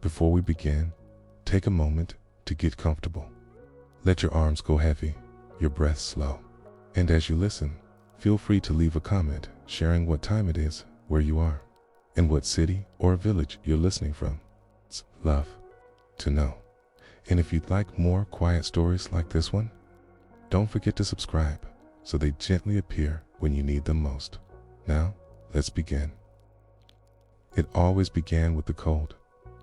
Before we begin, take a moment to get comfortable. Let your arms go heavy, your breath slow. And as you listen, feel free to leave a comment sharing what time it is, where you are, and what city or village you're listening from. It's love to know. And if you'd like more quiet stories like this one, don't forget to subscribe so they gently appear when you need them most. Now, let's begin. It always began with the cold,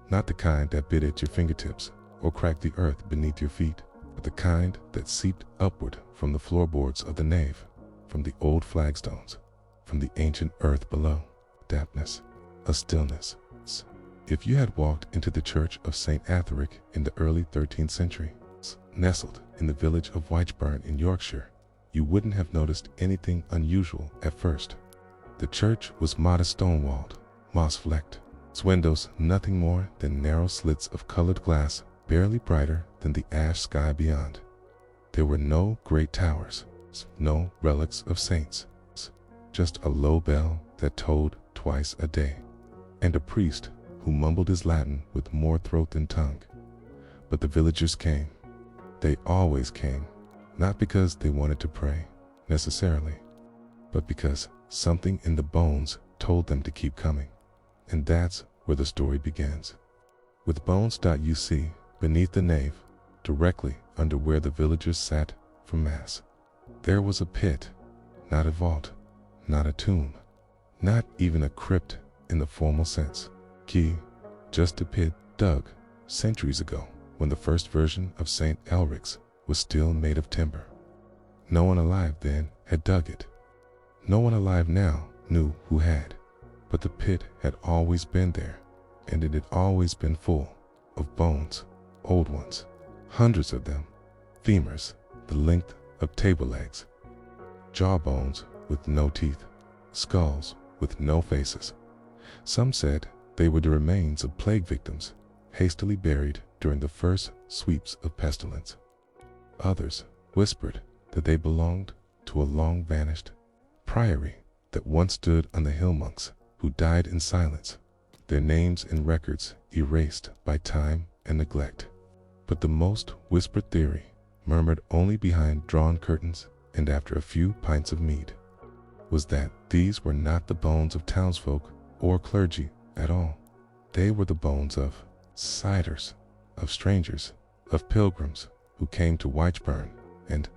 not the kind that bit at your fingertips or cracked the earth beneath your feet, but the kind that seeped upward from the floorboards of the nave, from the old flagstones, from the ancient earth below. Dampness, a stillness. If you had walked into the church of St. Atherick in the early 13th century, nestled in the village of Wychburn in Yorkshire, you wouldn't have noticed anything unusual at first. The church was modest stone-walled, moss-flecked, its windows nothing more than narrow slits of colored glass barely brighter than the ash sky beyond. There were no great towers, no relics of saints, just a low bell that tolled twice a day, and a priest who mumbled his Latin with more throat than tongue. But the villagers came. They always came, not because they wanted to pray, necessarily, but because something in the bones told them to keep coming. And that's where the story begins. With bones.uc beneath the nave, directly under where the villagers sat for mass, there was a pit, not a vault, not a tomb, not even a crypt in the formal sense. Just a pit dug centuries ago when the first version of St. Elric's was still made of timber. No one alive then had dug it. No one alive now knew who had, but the pit had always been there, and it had always been full of bones, old ones, hundreds of them, femurs the length of table legs, jawbones with no teeth, skulls with no faces. Some said they were the remains of plague victims hastily buried during the first sweeps of pestilence. Others whispered that they belonged to a long-vanished priory that once stood on the hill monks who died in silence, their names and records erased by time and neglect. But the most whispered theory, murmured only behind drawn curtains and after a few pints of mead, was that these were not the bones of townsfolk or clergy at all. They were the bones of siders, of strangers, of pilgrims who came to Wychburn and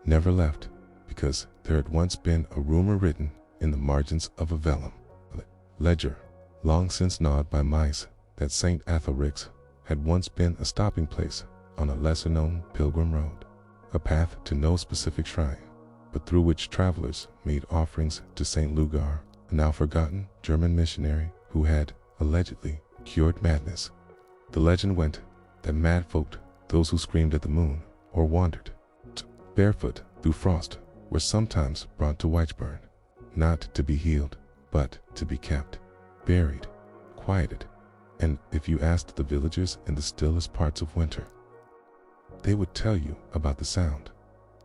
never left because there had once been a rumor written in the margins of a vellum ledger, long since gnawed by mice, that St. Atherick's had once been a stopping place on a lesser-known pilgrim road, a path to no specific shrine, but through which travelers made offerings to St. Lugar, a now forgotten German missionary who had allegedly cured madness. The legend went that mad folk, those who screamed at the moon or wandered barefoot through frost, were sometimes brought to Wychburn, not to be healed, but to be kept, buried, quieted. And if you asked the villagers in the stillest parts of winter, they would tell you about the sound,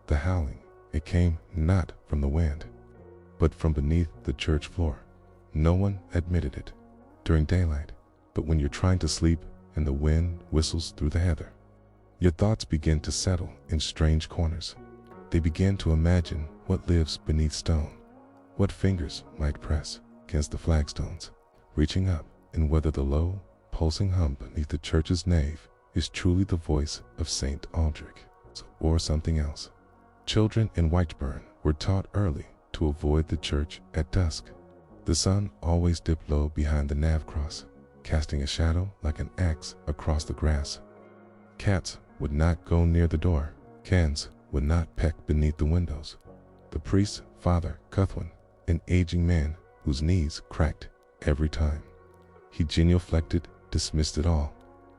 the howling. It came not from the wind, but from beneath the church floor. No one admitted it during daylight, but when you're trying to sleep and the wind whistles through the heather, your thoughts begin to settle in strange corners. They begin to imagine what lives beneath stone, what fingers might press against the flagstones, reaching up, and whether the low, pulsing hum beneath the church's nave is truly the voice of St. Aldrich or something else. Children in Wychburn were taught early to avoid the church at dusk. The sun always dipped low behind the nave cross, casting a shadow like an axe across the grass. Cats would not go near the door. Cans would not peck beneath the windows. The priest, Father Cuthwin, an aging man whose knees cracked every time he genuflected, dismissed it all.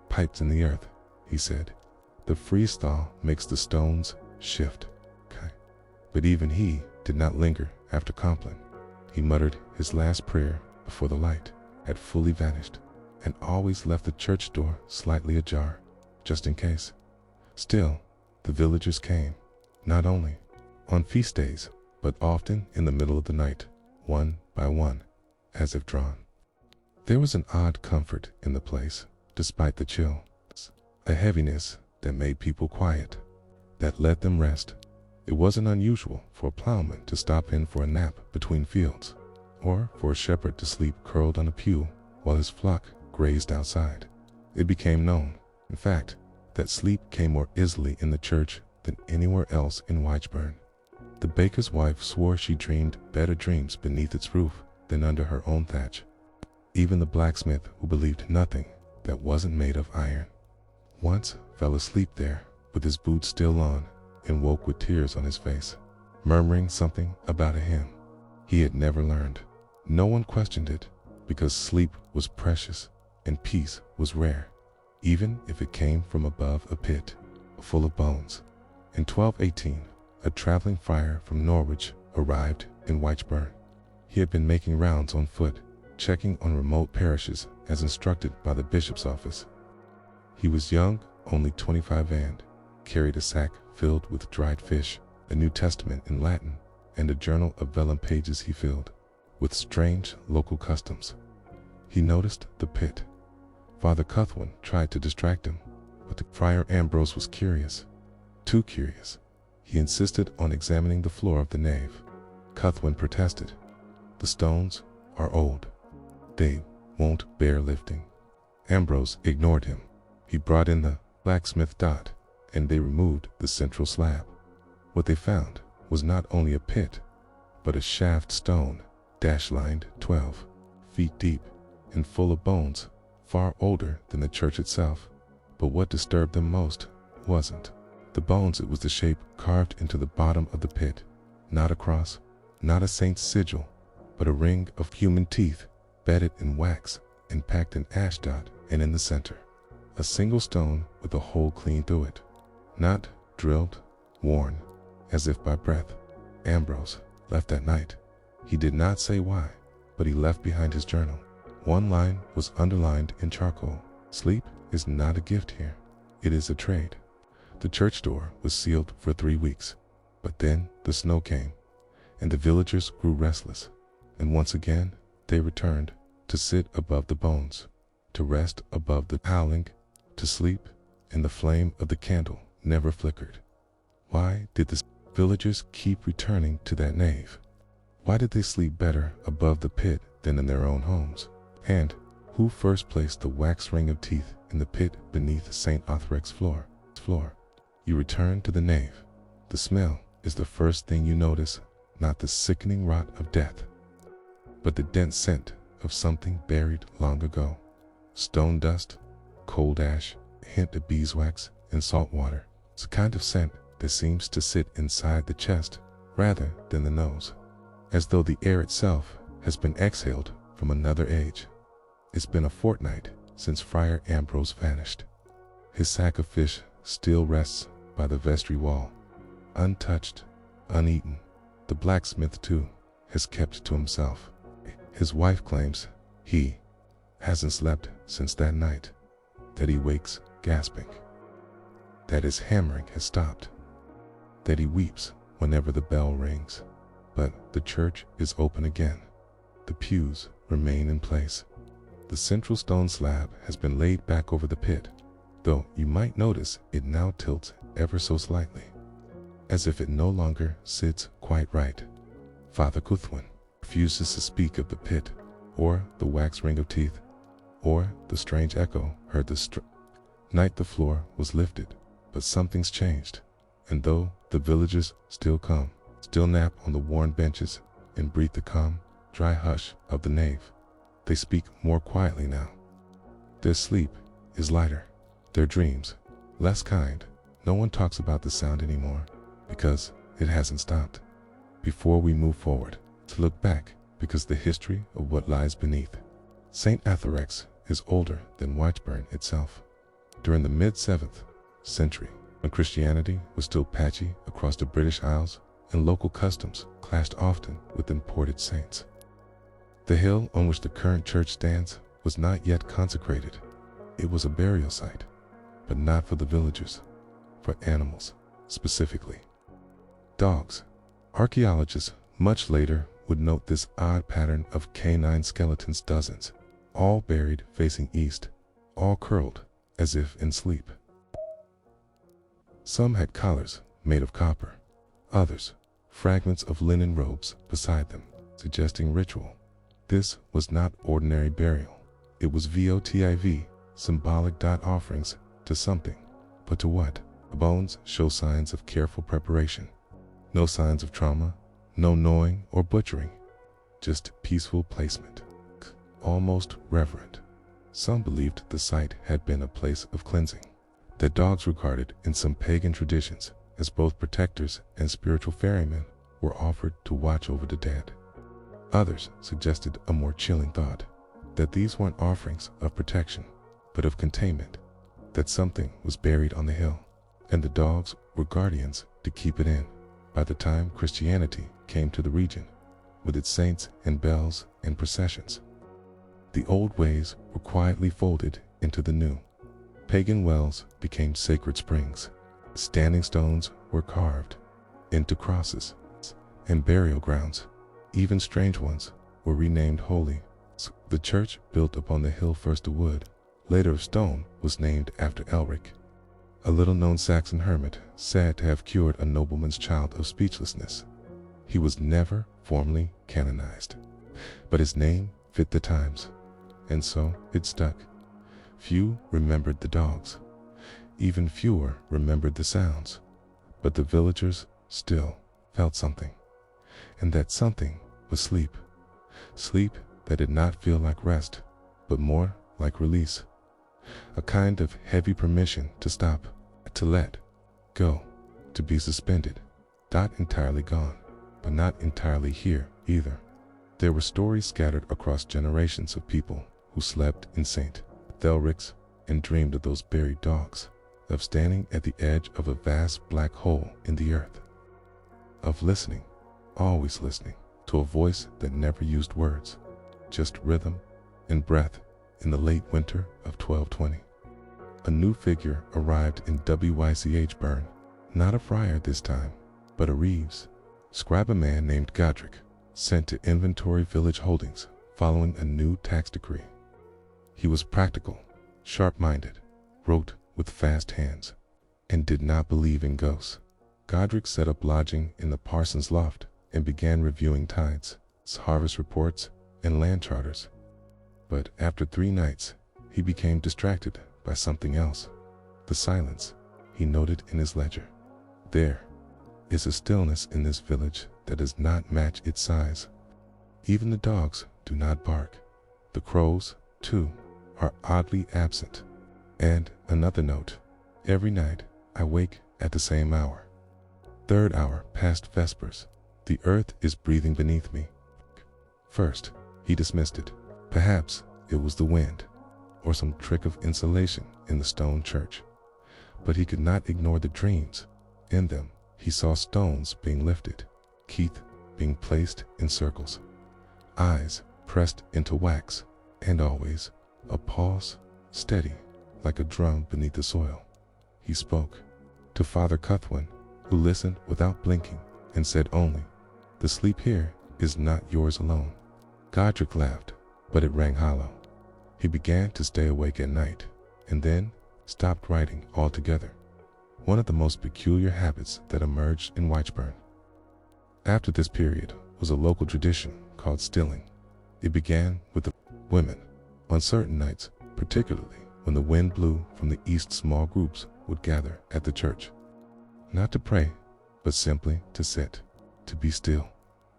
Pipes in the earth, he said. The freestyle makes the stones shift. But even he did not linger after Compline. He muttered his last prayer before the light had fully vanished, and always left the church door slightly ajar, just in case. Still, the villagers came, not only on feast days, but often in the middle of the night, one by one, as if drawn. There was an odd comfort in the place, despite the chill. A heaviness that made people quiet, that let them rest. It wasn't unusual for a plowman to stop in for a nap between fields, or for a shepherd to sleep curled on a pew while his flock grazed outside. It became known, in fact, that sleep came more easily in the church than anywhere else in Whitesburn. The baker's wife swore she dreamed better dreams beneath its roof than under her own thatch. Even the blacksmith, who believed nothing that wasn't made of iron, once fell asleep there with his boots still on and woke with tears on his face, murmuring something about a hymn he had never learned. No one questioned it, because sleep was precious and peace was rare, even if it came from above a pit full of bones. In 1218, a traveling friar from Norwich arrived in Whitesburn. He had been making rounds on foot, checking on remote parishes as instructed by the bishop's office. He was young, only 25, and carried a sack filled with dried fish, a New Testament in Latin, and a journal of vellum pages he filled with strange local customs. He noticed the pit. Father Cuthwin tried to distract him, but the Friar Ambrose was curious, too curious. He insisted on examining the floor of the nave. Cuthwin protested. "The stones are old. They won't bear lifting." Ambrose ignored him. He brought in the blacksmith dot, and they removed the central slab. What they found was not only a pit, but a shaft stone, dash-lined 12 feet deep and full of bones, far older than the church itself. But what disturbed them most wasn't the bones, it was the shape carved into the bottom of the pit. Not a cross, not a saint's sigil, but a ring of human teeth, bedded in wax and packed in ashdod, and in the center, a single stone with a hole clean through it, not drilled, worn, as if by breath. Ambrose left that night. He did not say why, but he left behind his journal. One line was underlined in charcoal: "Sleep is not a gift here, it is a trade." The church door was sealed for 3 weeks, but then the snow came, and the villagers grew restless, and once again they returned to sit above the bones, to rest above the howling, to sleep, and the flame of the candle never flickered. Why did the villagers keep returning to that nave? Why did they sleep better above the pit than in their own homes? And who first placed the wax ring of teeth in the pit beneath St. Othrec's floor? You return to the nave. The smell is the first thing you notice, not the sickening rot of death, but the dense scent of something buried long ago. Stone dust, cold ash, a hint of beeswax, and salt water. It's a kind of scent that seems to sit inside the chest rather than the nose, as though the air itself has been exhaled from another age. It's been a fortnight since Friar Ambrose vanished. His sack of fish still rests by the vestry wall, untouched, uneaten. The blacksmith, too, has kept to himself. His wife claims he hasn't slept since that night, that he wakes gasping, that his hammering has stopped, that he weeps whenever the bell rings. But the church is open again. The pews remain in place. The central stone slab has been laid back over the pit, though you might notice it now tilts ever so slightly, as if it no longer sits quite right. Father Cuthwin refuses to speak of the pit, or the wax ring of teeth, or the strange echo heard night. The floor was lifted, but something's changed, and though the villagers still come, still nap on the worn benches and breathe the calm, dry hush of the nave, they speak more quietly now. Their sleep is lighter, their dreams less kind. No one talks about the sound anymore, because it hasn't stopped. Before we move forward, to look back, because the history of what lies beneath. St. Othrec's is older than Whitesburn itself. During the mid-7th century, when Christianity was still patchy across the British Isles and local customs clashed often with imported saints, the hill on which the current church stands was not yet consecrated. It was a burial site, but not for the villagers, for animals, specifically dogs. Archaeologists much later would note this odd pattern of canine skeletons, dozens, all buried facing east, all curled as if in sleep. Some had collars made of copper, others fragments of linen robes beside them, suggesting ritual. This was not ordinary burial. It was votive, symbolic offerings to something. But to what? The bones show signs of careful preparation. No signs of trauma, no gnawing or butchering, just peaceful placement, almost reverent. Some believed the site had been a place of cleansing, that dogs regarded in some pagan traditions as both protectors and spiritual ferrymen were offered to watch over the dead. Others suggested a more chilling thought, that these weren't offerings of protection, but of containment, that something was buried on the hill, and the dogs were guardians to keep it in. By the time Christianity came to the region, with its saints and bells and processions, the old ways were quietly folded into the new. Pagan wells became sacred springs. Standing stones were carved into crosses, and burial grounds, even strange ones, were renamed holy. The church built upon the hill, first of wood, later of stone, was named after Elric, a little-known Saxon hermit said to have cured a nobleman's child of speechlessness. He was never formally canonized, but his name fit the times, and so it stuck. Few remembered the dogs. Even fewer remembered the sounds, but the villagers still felt something, and that something was sleep. Sleep that did not feel like rest, but more like release. A kind of heavy permission to stop, to let go, to be suspended. Not entirely gone, but not entirely here either. There were stories scattered across generations of people who slept in St. Thelric's and dreamed of those buried dogs, of standing at the edge of a vast black hole in the earth, of listening, always listening, to a voice that never used words, just rhythm and breath. In the late winter of 1220, a new figure arrived in WYCH Burn, not a friar this time, but a Reeves, scribe, a man named Godric, sent to inventory village holdings following a new tax decree. He was practical, sharp-minded, wrote with fast hands, and did not believe in ghosts. Godric set up lodging in the parson's loft and began reviewing tithes, harvest reports, and land charters. But after 3 nights, he became distracted by something else. The silence, he noted in his ledger. There is a stillness in this village that does not match its size. Even the dogs do not bark. The crows, too, are oddly absent. And another note, every night I wake at the same hour. 3rd hour past vespers. The earth is breathing beneath me. First, he dismissed it. Perhaps it was the wind, or some trick of insulation in the stone church. But he could not ignore the dreams. In them, he saw stones being lifted, Keith being placed in circles, eyes pressed into wax, and always a pause, steady, like a drum beneath the soil. He spoke to Father Cuthwin, who listened without blinking, and said only, "The sleep here is not yours alone." Godric laughed, but it rang hollow. He began to stay awake at night, and then stopped writing altogether, one of the most peculiar habits that emerged in Wychburn. After this period was a local tradition called stilling. It began with the women. On certain nights, particularly when the wind blew from the east, small groups would gather at the church, not to pray, but simply to sit, to be still.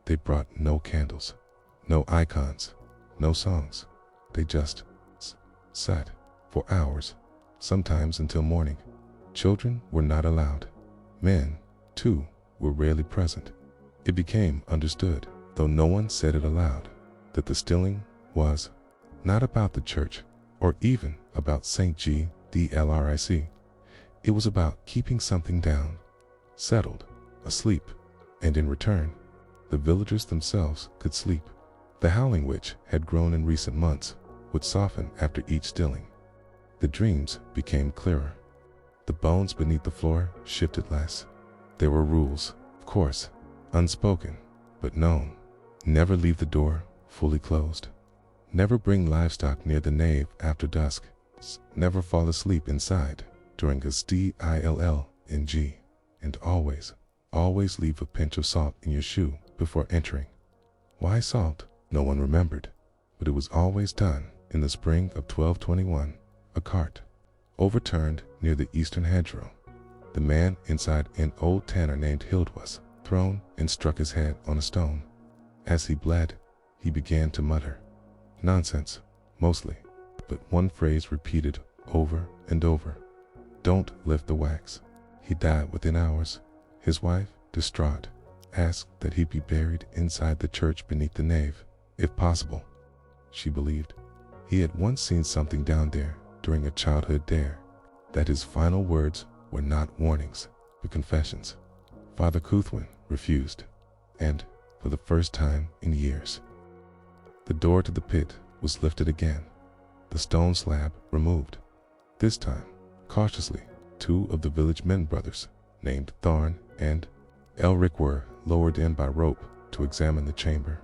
They brought no candles, no icons, no songs. They just sat for hours, sometimes until morning. Children were not allowed. Men, too, were rarely present. It became understood, though no one said it aloud, that the stilling was not about the church or even about St. G. D. Lric. It was about keeping something down, settled, asleep, and in return, the villagers themselves could sleep. The howling, which had grown in recent months, would soften after each stilling. The dreams became clearer. The bones beneath the floor shifted less. There were rules, of course, unspoken, but known. Never leave the door fully closed. Never bring livestock near the nave after dusk. Never fall asleep inside during a still, and always leave a pinch of salt in your shoe before entering. Why salt? No one remembered, but it was always done. In the spring of 1221, a cart overturned near the eastern hedgerow. The man inside, an old tanner named Hild, was thrown and struck his head on a stone. As he bled, he began to mutter. Nonsense, mostly, but one phrase repeated over and over. Don't lift the wax. He died within hours. His wife, distraught, asked that he be buried inside the church beneath the nave, if possible. She believed he had once seen something down there during a childhood dare, that his final words were not warnings, but confessions. Father Cuthwin refused, and, for the first time in years, the door to the pit was lifted again, the stone slab removed. This time, cautiously, two of the village men brothers, named Tharn and Elric, were lowered in by rope to examine the chamber.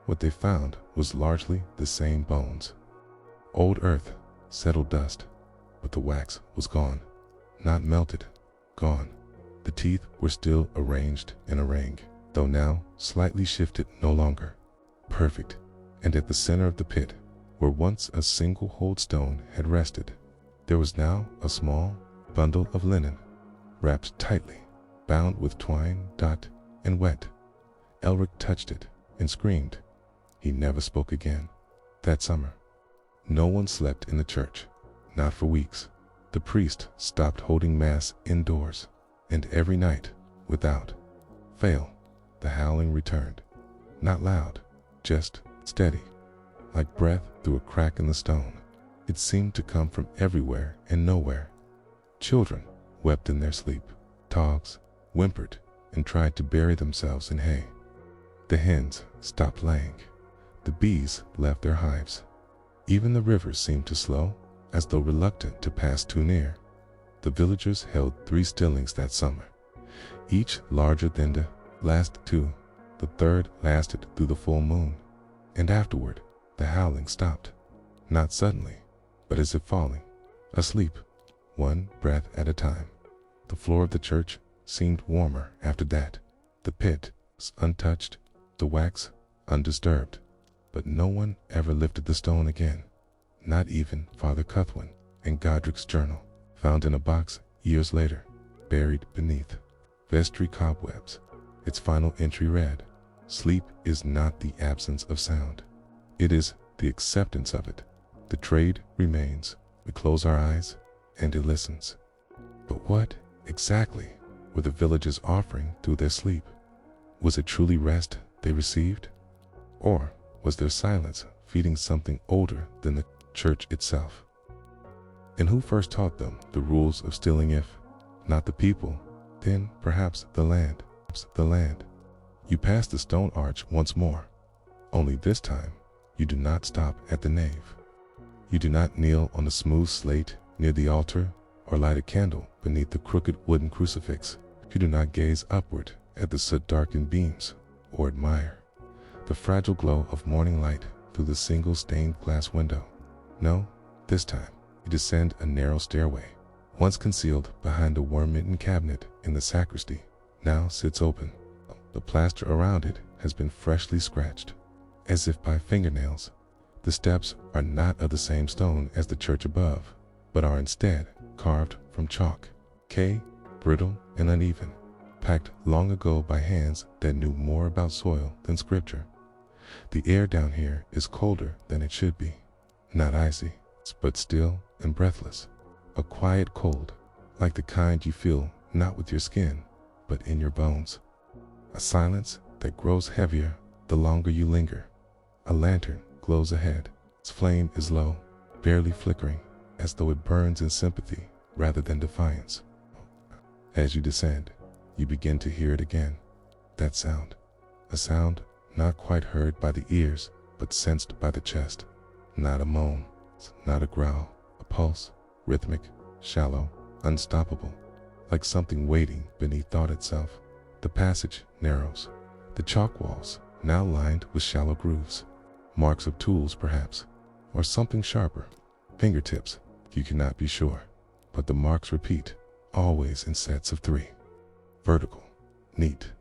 What they found was largely the same bones. Old earth, settled dust, but the wax was gone. Not melted, gone. The teeth were still arranged in a ring, though now slightly shifted, no longer perfect. And at the center of the pit, where once a single hold stone had rested, there was now a small bundle of linen, wrapped tightly, bound with twine, and wet. Elric touched it and screamed. He never spoke again. That summer, no one slept in the church, not for weeks. The priest stopped holding mass indoors, and every night, without fail, the howling returned. Not loud, just steady, like breath through a crack in the stone. It seemed to come from everywhere and nowhere. Children wept in their sleep. Dogs whimpered and tried to bury themselves in hay. The hens stopped laying. The bees left their hives. Even the rivers seemed to slow, as though reluctant to pass too near. The villagers held 3 stillings that summer, each larger than the last 2. The third lasted through the full moon, and afterward the howling stopped. Not suddenly, but as if falling asleep, one breath at a time. The floor of the church seemed warmer after that. The pit was untouched, the wax undisturbed, but no one ever lifted the stone again. Not even Father Cuthwin, and Godric's journal, found in a box years later, buried beneath vestry cobwebs. Its final entry read, "Sleep is not the absence of sound. It is the acceptance of it. The trade remains. We close our eyes, and it listens." But what exactly were the villagers offering through their sleep? Was it truly rest they received? Or was their silence feeding something older than the church itself? And who first taught them the rules of stilling, if not the people, then perhaps the land? You pass the stone arch once more, only this time you do not stop at the nave. You do not kneel on the smooth slate near the altar or light a candle beneath the crooked wooden crucifix. You do not gaze upward at the soot-darkened beams or admire the fragile glow of morning light through the single stained glass window. No, this time you descend a narrow stairway, once concealed behind a worm-eaten cabinet in the sacristy, now sits open. The plaster around it has been freshly scratched, as if by fingernails. The steps are not of the same stone as the church above, but are instead carved from chalk, brittle and uneven, packed long ago by hands that knew more about soil than scripture. The air down here is colder than it should be, not icy, but still and breathless, a quiet cold, like the kind you feel not with your skin, but in your bones. A silence that grows heavier the longer you linger. A lantern glows ahead. Its flame is low, barely flickering, as though it burns in sympathy rather than defiance. As you descend, you begin to hear it again. That sound, a sound not quite heard by the ears, but sensed by the chest. Not a moan, not a growl, a pulse, rhythmic, shallow, unstoppable, like something waiting beneath thought itself. The passage narrows, the chalk walls now lined with shallow grooves, marks of tools perhaps, or something sharper, fingertips You cannot be sure, but the marks repeat, always in sets of 3. Vertical, neat,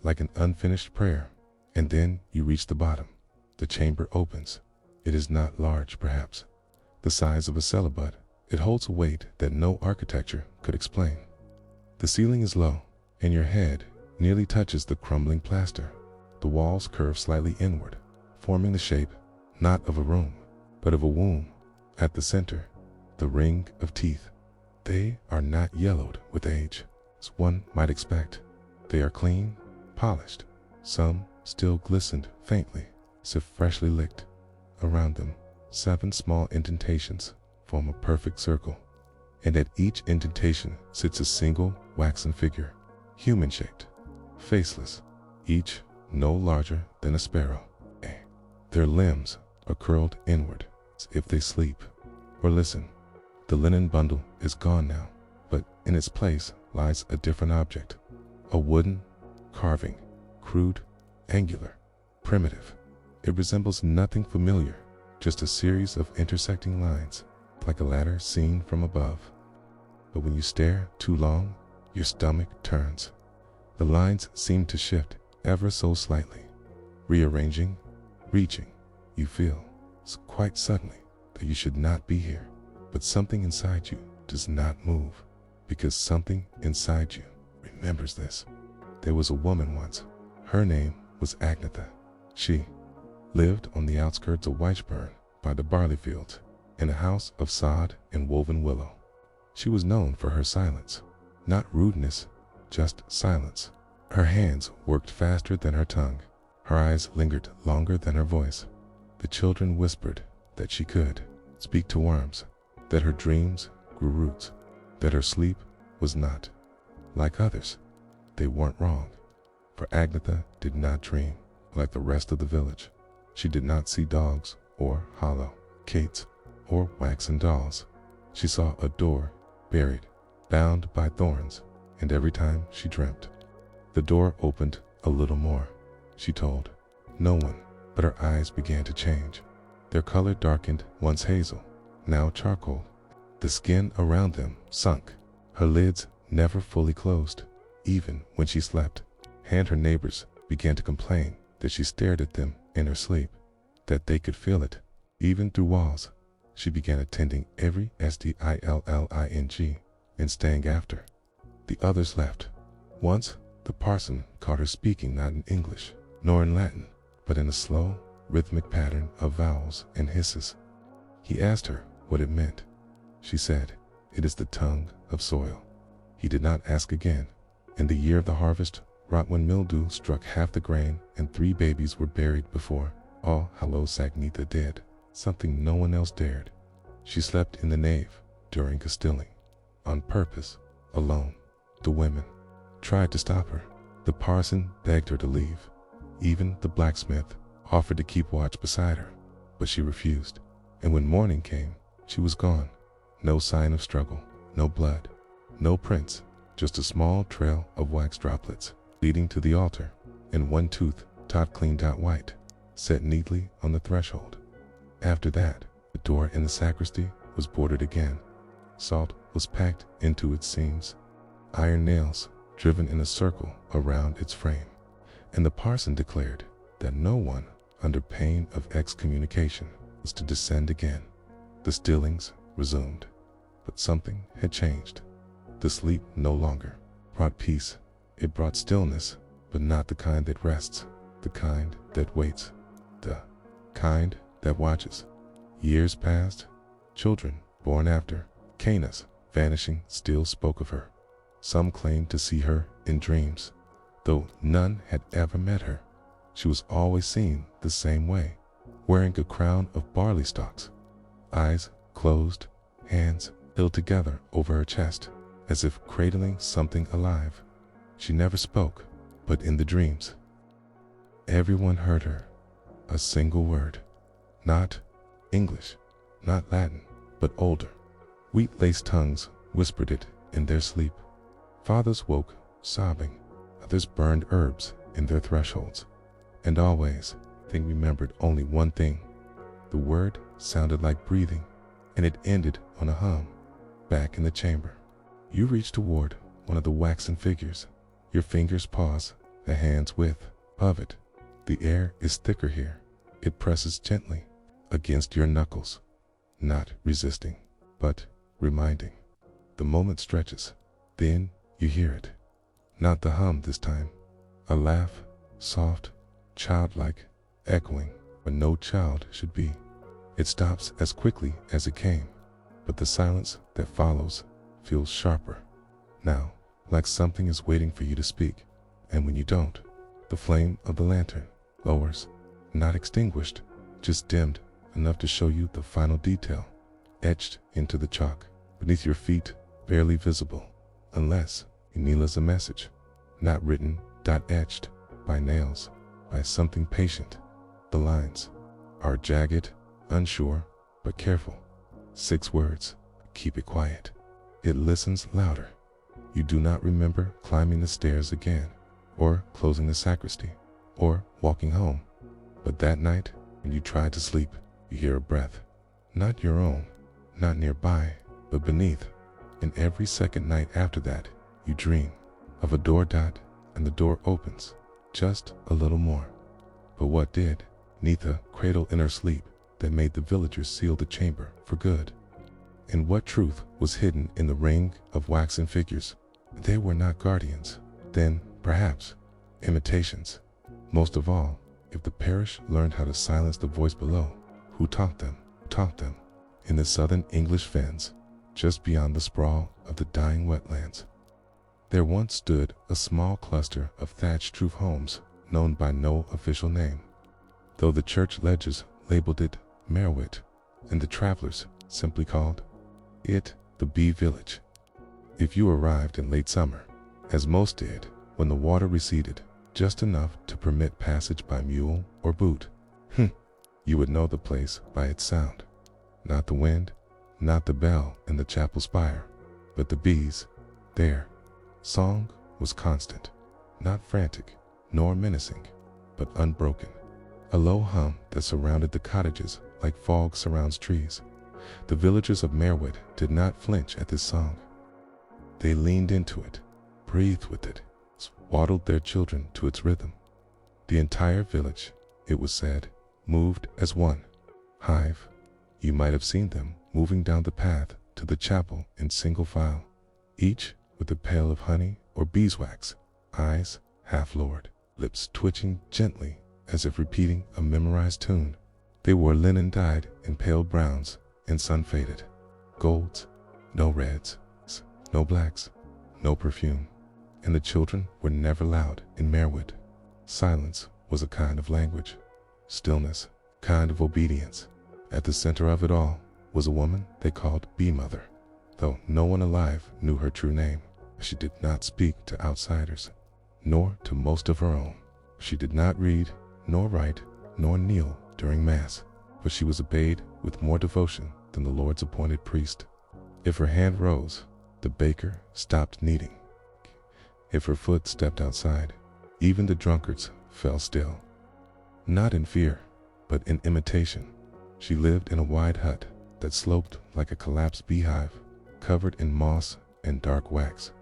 like an unfinished prayer. And then you reach the bottom. The chamber opens. It is not large, perhaps the size of a cellar, but it holds a weight that no architecture could explain. The ceiling is low, and your head nearly touches the crumbling plaster. The walls curve slightly inward, forming the shape not of a room, but of a womb. At the center, the ring of teeth. They are not yellowed with age, as one might expect. They are clean, polished. Some still glistened faintly, as if freshly licked. Around them, 7 small indentations form a perfect circle, and at each indentation sits a single waxen figure, human-shaped, faceless, each no larger than a sparrow. Their limbs are curled inward, as if they sleep or listen. The linen bundle is gone now, but in its place lies a different object, a wooden carving, crude, angular, primitive. It resembles nothing familiar, just a series of intersecting lines, like a ladder seen from above. But when you stare too long, your stomach turns. The lines seem to shift ever so slightly, rearranging, reaching. You feel, quite suddenly, that you should not be here, but something inside you does not move, because something inside you remembers this. There was a woman once. Her name was Agnetha. She lived on the outskirts of Whitechburn by the barley fields, in a house of sod and woven willow. She was known for her silence, not rudeness, just silence. Her hands worked faster than her tongue. Her eyes lingered longer than her voice. The children whispered that she could speak to worms, that her dreams grew roots, that her sleep was not like others. They weren't wrong, for Agnetha did not dream like the rest of the village. She did not see dogs or hollow cates or waxen dolls. She saw a door buried, bound by thorns, and every time she dreamt, the door opened a little more. She told no one, but her eyes began to change. Their color darkened, once hazel, now charcoal. The skin around them sunk. Her lids never fully closed, even when she slept. And her neighbors began to complain that she stared at them in her sleep, that they could feel it, even through walls. She began attending every SDILLING and staying after. The others left. Once, the parson caught her speaking not in English, nor in Latin, but in a slow, rhythmic pattern of vowels and hisses. He asked her what it meant. She said, "It is the tongue of soil." He did not ask again. In the year of the harvest, wrought when mildew struck half the grain and 3 babies were buried before All Hallows Agnetha did something no one else dared. She slept in the nave during castilling, on purpose, alone. The women tried to stop her. The parson begged her to leave. Even the blacksmith offered to keep watch beside her, but she refused. And when morning came, she was gone. No sign of struggle, no blood, no prints, just a small trail of wax droplets leading to the altar, and one tooth, tot cleaned out white, set neatly on the threshold. After that, the door in the sacristy was boarded again. Salt was packed into its seams, iron nails driven in a circle around its frame, and the parson declared that no one, under pain of excommunication, was to descend again. The stillings resumed, but something had changed. The sleep no longer brought peace. It brought stillness, but not the kind that rests, the kind that waits, the kind that watches. Years passed. Children born after Cana's vanishing still spoke of her. Some claimed to see her in dreams, though none had ever met her. She was always seen the same way, wearing a crown of barley stalks, eyes closed, hands held together over her chest, as if cradling something alive. She never spoke, but in the dreams, everyone heard her. A single word, not English, not Latin, but older. Wheat-laced tongues whispered it in their sleep. Fathers woke, sobbing. Others burned herbs in their thresholds. And always, they remembered only one thing. The word sounded like breathing, and it ended on a hum. Back in the chamber, you reach toward one of the waxen figures. Your fingers pause, the hand's width of it. The air is thicker here. It presses gently against your knuckles, not resisting, but reminding. The moment stretches. Then you hear it. Not the hum this time. A laugh, soft, childlike, echoing where no child should be. It stops as quickly as it came, but the silence that follows feels sharper. Now, like something is waiting for you to speak, and when you don't, the flame of the lantern lowers, not extinguished, just dimmed enough to show you the final detail, etched into the chalk beneath your feet, barely visible, unless you kneel as a message, not written, etched by nails, by something patient. The lines are jagged, unsure, but careful. 6 words, keep it quiet. It listens louder. You do not remember climbing the stairs again, or closing the sacristy, or walking home. But that night, when you try to sleep, you hear a breath. Not your own, not nearby, but beneath. And every second night after that, you dream of a door and the door opens, just a little more. But what did? Neither cradle in her sleep that made the villagers seal the chamber for good. And what truth was hidden in the ring of waxen figures? They were not guardians. Then, perhaps, imitations. Most of all, if the parish learned how to silence the voice below, who taught them? In the southern English fens, just beyond the sprawl of the dying wetlands, there once stood a small cluster of thatched roof homes known by no official name, though the church ledgers labeled it Merwit, and the travelers simply called it the Bee Village. If you arrived in late summer, as most did, when the water receded just enough to permit passage by mule or boot, you would know the place by its sound. Not the wind, not the bell in the chapel spire, but the bees. Their song was constant, not frantic nor menacing, but unbroken. A low hum that surrounded the cottages like fog surrounds trees. The villagers of Merwit did not flinch at this song. They leaned into it, breathed with it, swaddled their children to its rhythm. The entire village, it was said, moved as one hive. You might have seen them moving down the path to the chapel in single file, each with a pail of honey or beeswax, eyes half-lowered, lips twitching gently as if repeating a memorized tune. They wore linen dyed in pale browns and sun-faded golds, no reds, no blacks, no perfume. And the children were never loud in Merwit. Silence was a kind of language, stillness, kind of obedience. At the center of it all was a woman they called Bee Mother, though no one alive knew her true name. She did not speak to outsiders, nor to most of her own. She did not read, nor write, nor kneel during Mass, but she was obeyed with more devotion than the Lord's appointed priest. If her hand rose, the baker stopped kneading. If her foot stepped outside, even the drunkards fell still. Not in fear, but in imitation. She lived in a wide hut that sloped like a collapsed beehive, covered in moss and dark wax.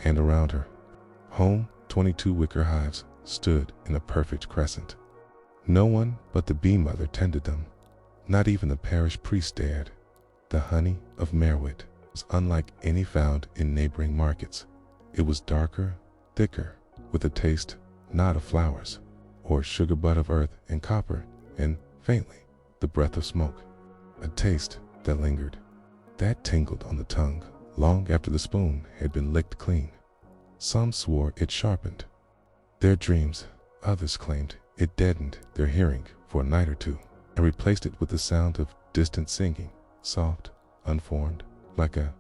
And around her home, 22 wicker hives stood in a perfect crescent. No one but the Bee Mother tended them. Not even the parish priest dared. The honey of Merwit was unlike any found in neighboring markets. It was darker, thicker, with a taste not of flowers, or sugar but of earth and copper, and, faintly, the breath of smoke. A taste that lingered, that tingled on the tongue long after the spoon had been licked clean. Some swore it sharpened their dreams, others claimed it deadened their hearing for a night or two, and replaced it with the sound of distant singing, soft, unformed, like a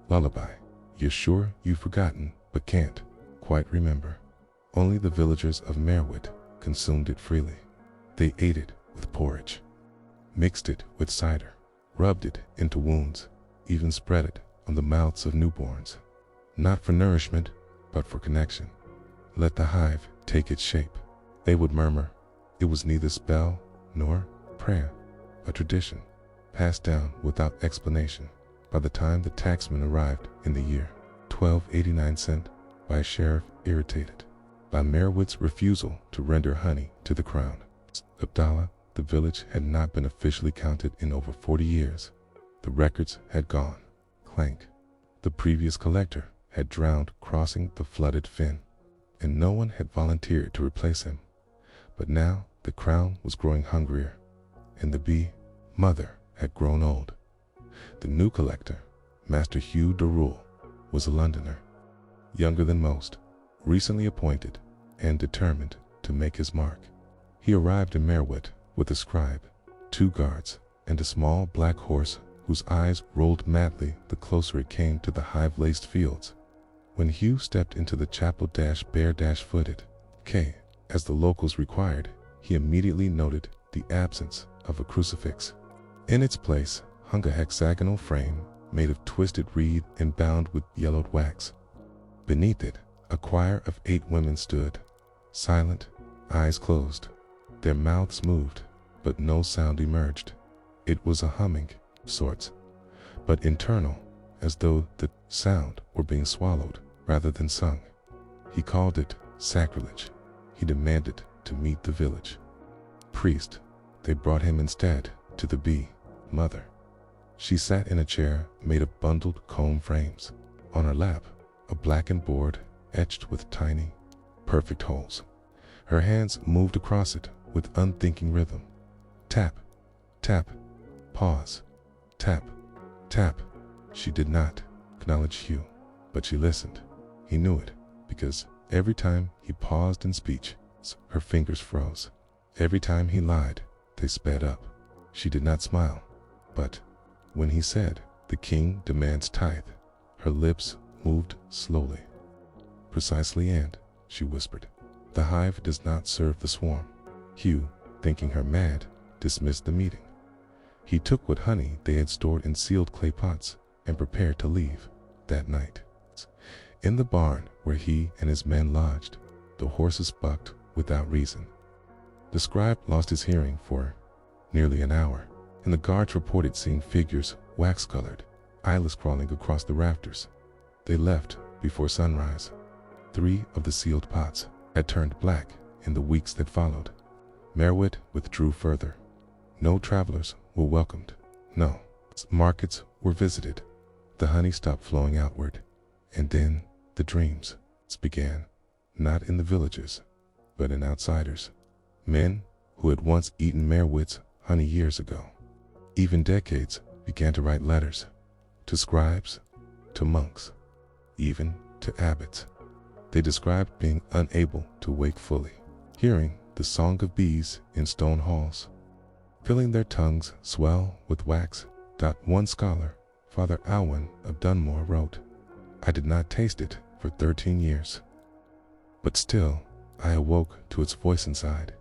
lullaby. You're sure you've forgotten, but can't quite remember. Only the villagers of Merwit consumed it freely. They ate it with porridge, mixed it with cider, rubbed it into wounds, even spread it on the mouths of newborns. Not for nourishment, but for connection. Let the hive take its shape, they would murmur. It was neither spell nor prayer, a tradition. passed down without explanation. By the time the taxman arrived in the year 1289, sent by a sheriff irritated by Merowith's refusal to render honey to the crown, Abdallah, the village had not been officially counted in over 40 years. The records had gone clank. The previous collector had drowned crossing the flooded fen, and no one had volunteered to replace him. But now the crown was growing hungrier, and the bee mother had grown old. The new collector, Master Hugh Darrell, was a Londoner, younger than most, recently appointed, and determined to make his mark. He arrived in Merowith with a scribe, 2 guards, and a small black horse whose eyes rolled madly the closer it came to the hive-laced fields. When Hugh stepped into the chapel bare-footed, as the locals required, he immediately noted the absence of a crucifix. In its place hung a hexagonal frame made of twisted reed and bound with yellowed wax. Beneath it, a choir of 8 women stood, silent, eyes closed. Their mouths moved, but no sound emerged. It was a humming of sorts, but internal, as though the sound were being swallowed rather than sung. He called it sacrilege. He demanded to meet the village priest. They brought him instead to the bee mother. She sat in a chair made of bundled comb frames. On her lap, a blackened board etched with tiny, perfect holes. Her hands moved across it with unthinking rhythm. Tap, tap, pause, tap, tap. She did not acknowledge Hugh, but she listened. He knew it, because every time he paused in speech, her fingers froze. Every time he lied, they sped up. She did not smile, but when he said, "The king demands tithe," her lips moved slowly. "Precisely, and," she whispered, "the hive does not serve the swarm." Hugh, thinking her mad, dismissed the meeting. He took what honey they had stored in sealed clay pots and prepared to leave. That night, in the barn where he and his men lodged, the horses bucked without reason. The scribe lost his hearing for nearly an hour, and the guards reported seeing figures, wax-colored, eyeless, crawling across the rafters. They left before sunrise. 3 of the sealed pots had turned black in the weeks that followed. Merowith withdrew further. No travelers were welcomed. No markets were visited. The honey stopped flowing outward. And then the dreams began, not in the villagers, but in outsiders. Men who had once eaten Merowith's honey years ago, even decades, began to write letters to scribes, to monks, even to abbots. They described being unable to wake fully, hearing the song of bees in stone halls, feeling their tongues swell with wax. One scholar, Father Alwyn of Dunmore, wrote, "I did not taste it for 13 years, but still I awoke to its voice inside,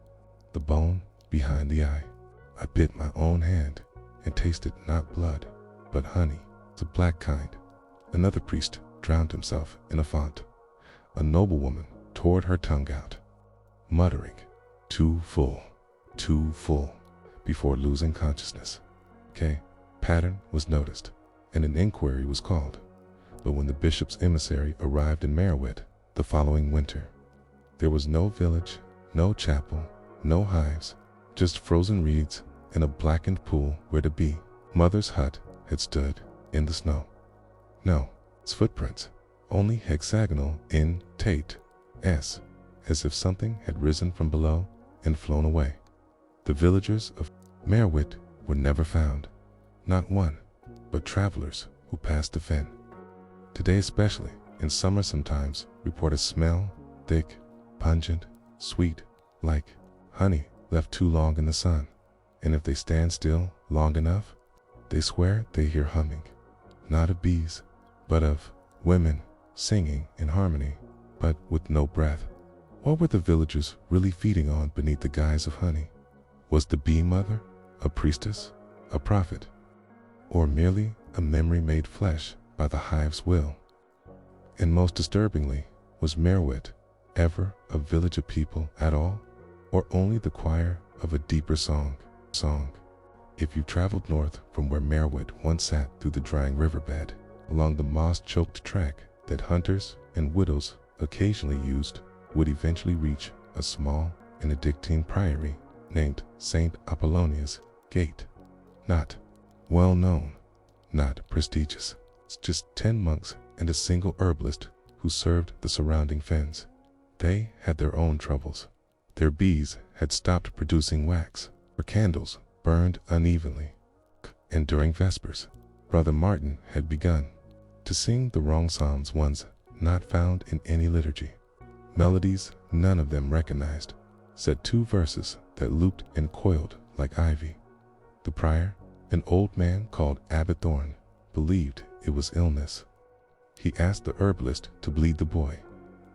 the bone behind the eye. I bit my own hand and tasted not blood, but honey, the black kind." Another priest drowned himself in a font. A noblewoman tore her tongue out, muttering, too full, before losing consciousness. Pattern was noticed, and an inquiry was called. But when the bishop's emissary arrived in Merowith the following winter, there was no village, no chapel, no hives, just frozen reeds and a blackened pool where the bee mother's hut had stood in the snow. No, its footprints, only hexagonal in S, as if something had risen from below and flown away. The villagers of Merowith were never found, not one, but travelers who passed the fen. Today especially, in summer sometimes, report a smell, thick, pungent, sweet, like honey left too long in the sun. And if they stand still long enough, they swear they hear humming, not of bees, but of women singing in harmony, but with no breath. What were the villagers really feeding on beneath the guise of honey? Was the bee mother a priestess, a prophet, or merely a memory made flesh by the hive's will? And most disturbingly, was Merowith ever a village of people at all, or only the choir of a deeper song? If you traveled north from where Merowith once sat through the drying riverbed, along the moss-choked track that hunters and widows occasionally used, would eventually reach a small Benedictine priory named St. Apollonia's Gate. Not well known, not prestigious. It's just 10 monks and a single herbalist who served the surrounding fens. They had their own troubles. Their bees had stopped producing wax, or candles burned unevenly, and during Vespers, Brother Martin had begun to sing the wrong psalms, ones not found in any liturgy. Melodies none of them recognized, said 2 verses that looped and coiled like ivy. The prior, an old man called Abbot Thorn, believed it was illness. He asked the herbalist to bleed the boy,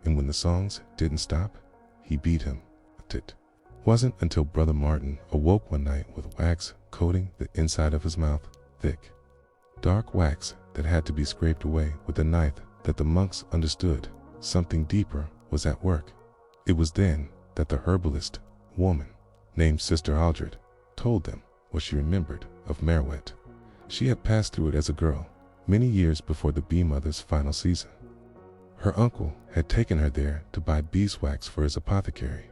and when the songs didn't stop, he beat him. It wasn't until Brother Martin awoke one night with wax coating the inside of his mouth, thick, dark wax that had to be scraped away with a knife, that the monks understood something deeper was at work. It was then that the herbalist woman, named Sister Aldred, told them what she remembered of Merowith. She had passed through it as a girl, many years before the bee mother's final season. Her uncle had taken her there to buy beeswax for his apothecary.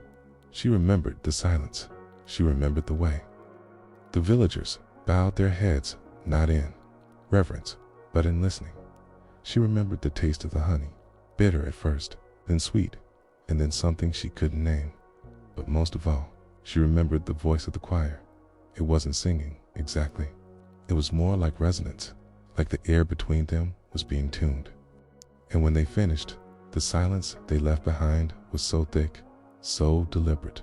She remembered the silence. She remembered the way the villagers bowed their heads, not in reverence, but in listening. She remembered the taste of the honey, bitter at first, then sweet, and then something she couldn't name. But most of all, she remembered the voice of the choir. It wasn't singing, exactly. It was more like resonance, like the air between them was being tuned. And when they finished, the silence they left behind was so thick, so deliberate.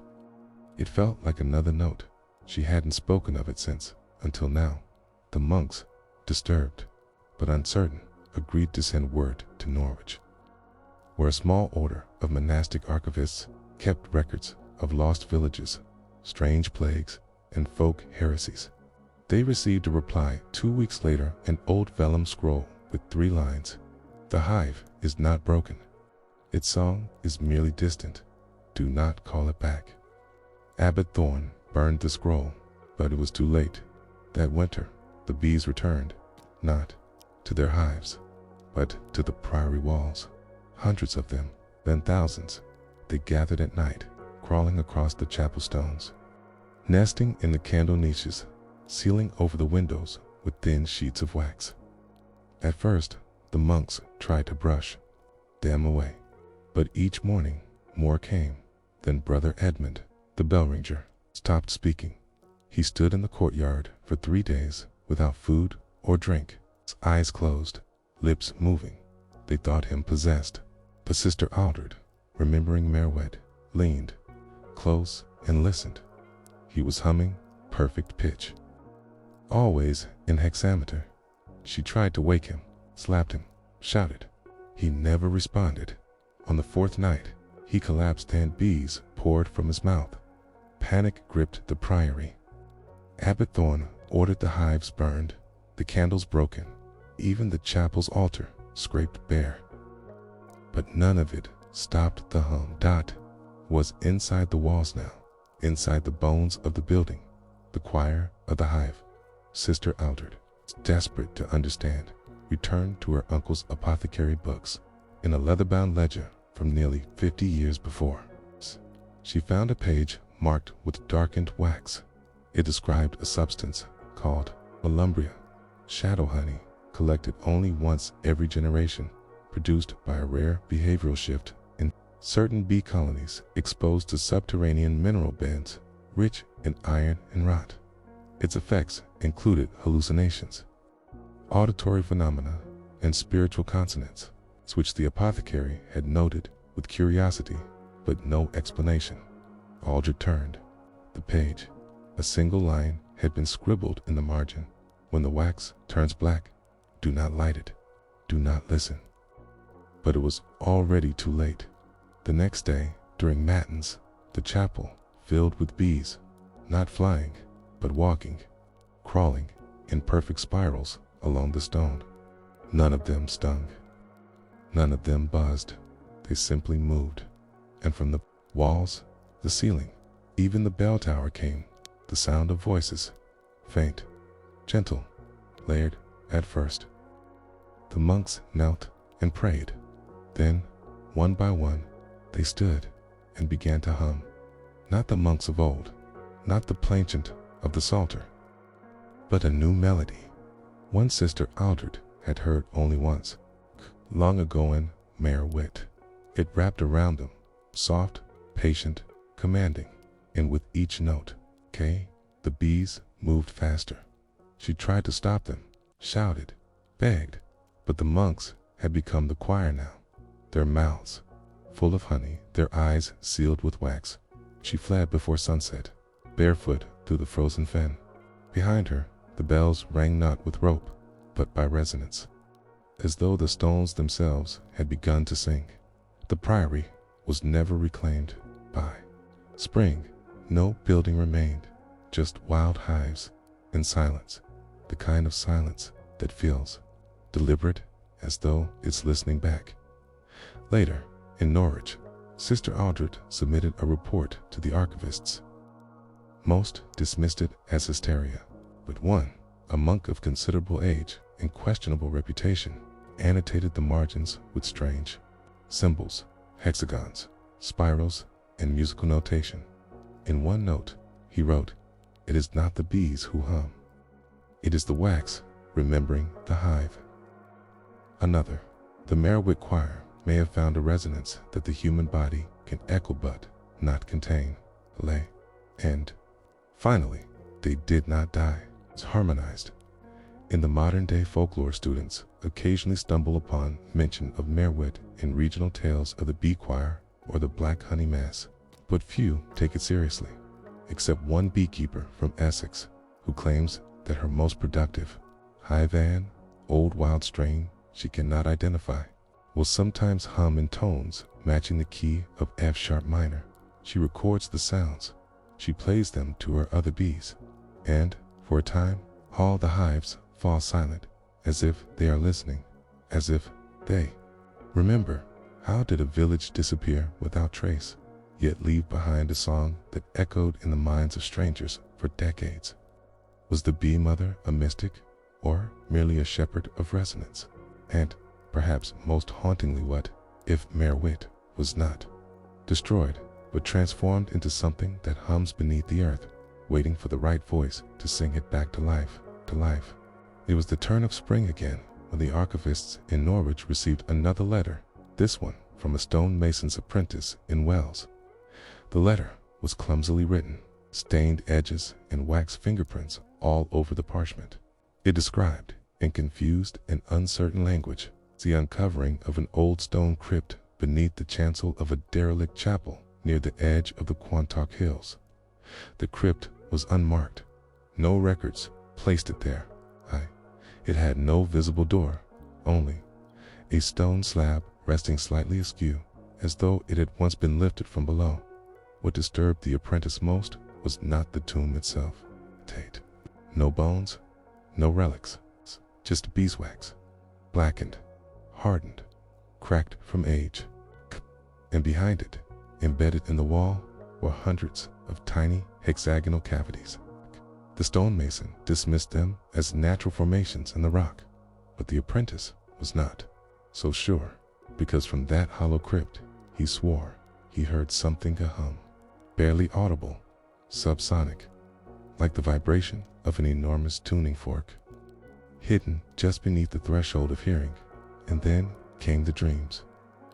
It felt like another note. She hadn't spoken of it since, until now. The monks, disturbed, but uncertain, agreed to send word to Norwich, where a small order of monastic archivists kept records of lost villages, strange plagues, and folk heresies. They received a reply 2 weeks later, an old vellum scroll with 3 lines. The hive is not broken. Its song is merely distant. Do not call it back. Abbot Thorn burned the scroll, but it was too late. That winter, the bees returned, not to their hives, but to the priory walls. Hundreds of them, then thousands. They gathered at night, crawling across the chapel stones, nesting in the candle niches, sealing over the windows with thin sheets of wax. At first, the monks tried to brush them away, but each morning more came. Then Brother Edmund, the bell-ringer, stopped speaking. He stood in the courtyard for 3 days without food or drink, his eyes closed, lips moving. They thought him possessed. But Sister Aldred, remembering Merowith, leaned close and listened. He was humming perfect pitch, always in hexameter. She tried to wake him, slapped him, shouted. He never responded. On the 4th night, he collapsed and bees poured from his mouth. Panic gripped the priory. Abbot Thorn ordered the hives burned, the candles broken, even the chapel's altar scraped bare. But none of it stopped the hum. Dot was inside the walls now, inside the bones of the building, the choir of the hive. Sister Aldred, desperate to understand, returned to her uncle's apothecary books in a leather-bound ledger from nearly 50 years before. She found a page marked with darkened wax. It described a substance called Malumbria, shadow honey, collected only once every generation, produced by a rare behavioral shift in certain bee colonies exposed to subterranean mineral beds rich in iron and rot. Its effects included hallucinations, auditory phenomena, and spiritual consonants, which the apothecary had noted with curiosity but no explanation. Aldred turned the page. A single line had been scribbled in the margin. When the wax turns black, do not light it, do not listen. But it was already too late. The next day, during matins, the chapel filled with bees, not flying, but walking, crawling in perfect spirals along the stone. None of them stung. None of them buzzed. They simply moved. And from the walls, the ceiling, even the bell tower came the sound of voices, faint, gentle, layered at first. The monks knelt and prayed. Then, one by one, they stood and began to hum. Not the monks of old, not the plainchant of the Psalter, but a new melody. One sister Aldred had heard only once, long ago in Merewit. It wrapped around them, soft, patient, commanding, and with each note, the bees moved faster. She tried to stop them, shouted, begged, but the monks had become the choir now, their mouths full of honey, their eyes sealed with wax. She fled before sunset, barefoot through the frozen fen. Behind her, the bells rang not with rope, but by resonance, as though the stones themselves had begun to sing. The priory was never reclaimed. By spring, no building remained, just wild hives and silence, the kind of silence that feels deliberate, as though it's listening back. Later, in Norwich, Sister Aldred submitted a report to the archivists. Most dismissed it as hysteria, but one, a monk of considerable age and questionable reputation, annotated the margins with strange symbols, hexagons, spirals, and musical notation. In one note, he wrote, "It is not the bees who hum. It is the wax, remembering the hive." Another, the Merewit choir may have found a resonance that the human body can echo but not contain. And finally, they did not die. It's harmonized. In the modern day folklore, students occasionally stumble upon mention of Merewit in regional tales of the bee choir or the Black Honey Mass, but few take it seriously, except one beekeeper from Essex who claims that her most productive hive old wild strain she cannot identify, will sometimes hum in tones matching the key of F sharp minor. She records the sounds, she plays them to her other bees, and, for a time, all the hives fall silent, as if they are listening, as if they remember. How did a village disappear without trace, yet leave behind a song that echoed in the minds of strangers for decades? Was the bee mother a mystic, or merely a shepherd of resonance? And, perhaps most hauntingly, what if Merewit was not destroyed, but transformed into something that hums beneath the earth, waiting for the right voice to sing it back to life, to life? It was the turn of spring again when the archivists in Norwich received another letter, this one from a stonemason's apprentice in Wales. The letter was clumsily written, stained edges and wax fingerprints all over the parchment. It described, in confused and uncertain language, the uncovering of an old stone crypt beneath the chancel of a derelict chapel near the edge of the Quantock Hills. The crypt was unmarked. No records placed it there. It had no visible door, only a stone slab resting slightly askew, as though it had once been lifted from below. What disturbed the apprentice most was not the tomb itself. No bones, no relics, just beeswax, blackened, hardened, cracked from age. And behind it, embedded in the wall, were hundreds of tiny hexagonal cavities. The stonemason dismissed them as natural formations in the rock, but the apprentice was not so sure, because from that hollow crypt, he swore he heard something hum, barely audible, subsonic, like the vibration of an enormous tuning fork, hidden just beneath the threshold of hearing. And then came the dreams.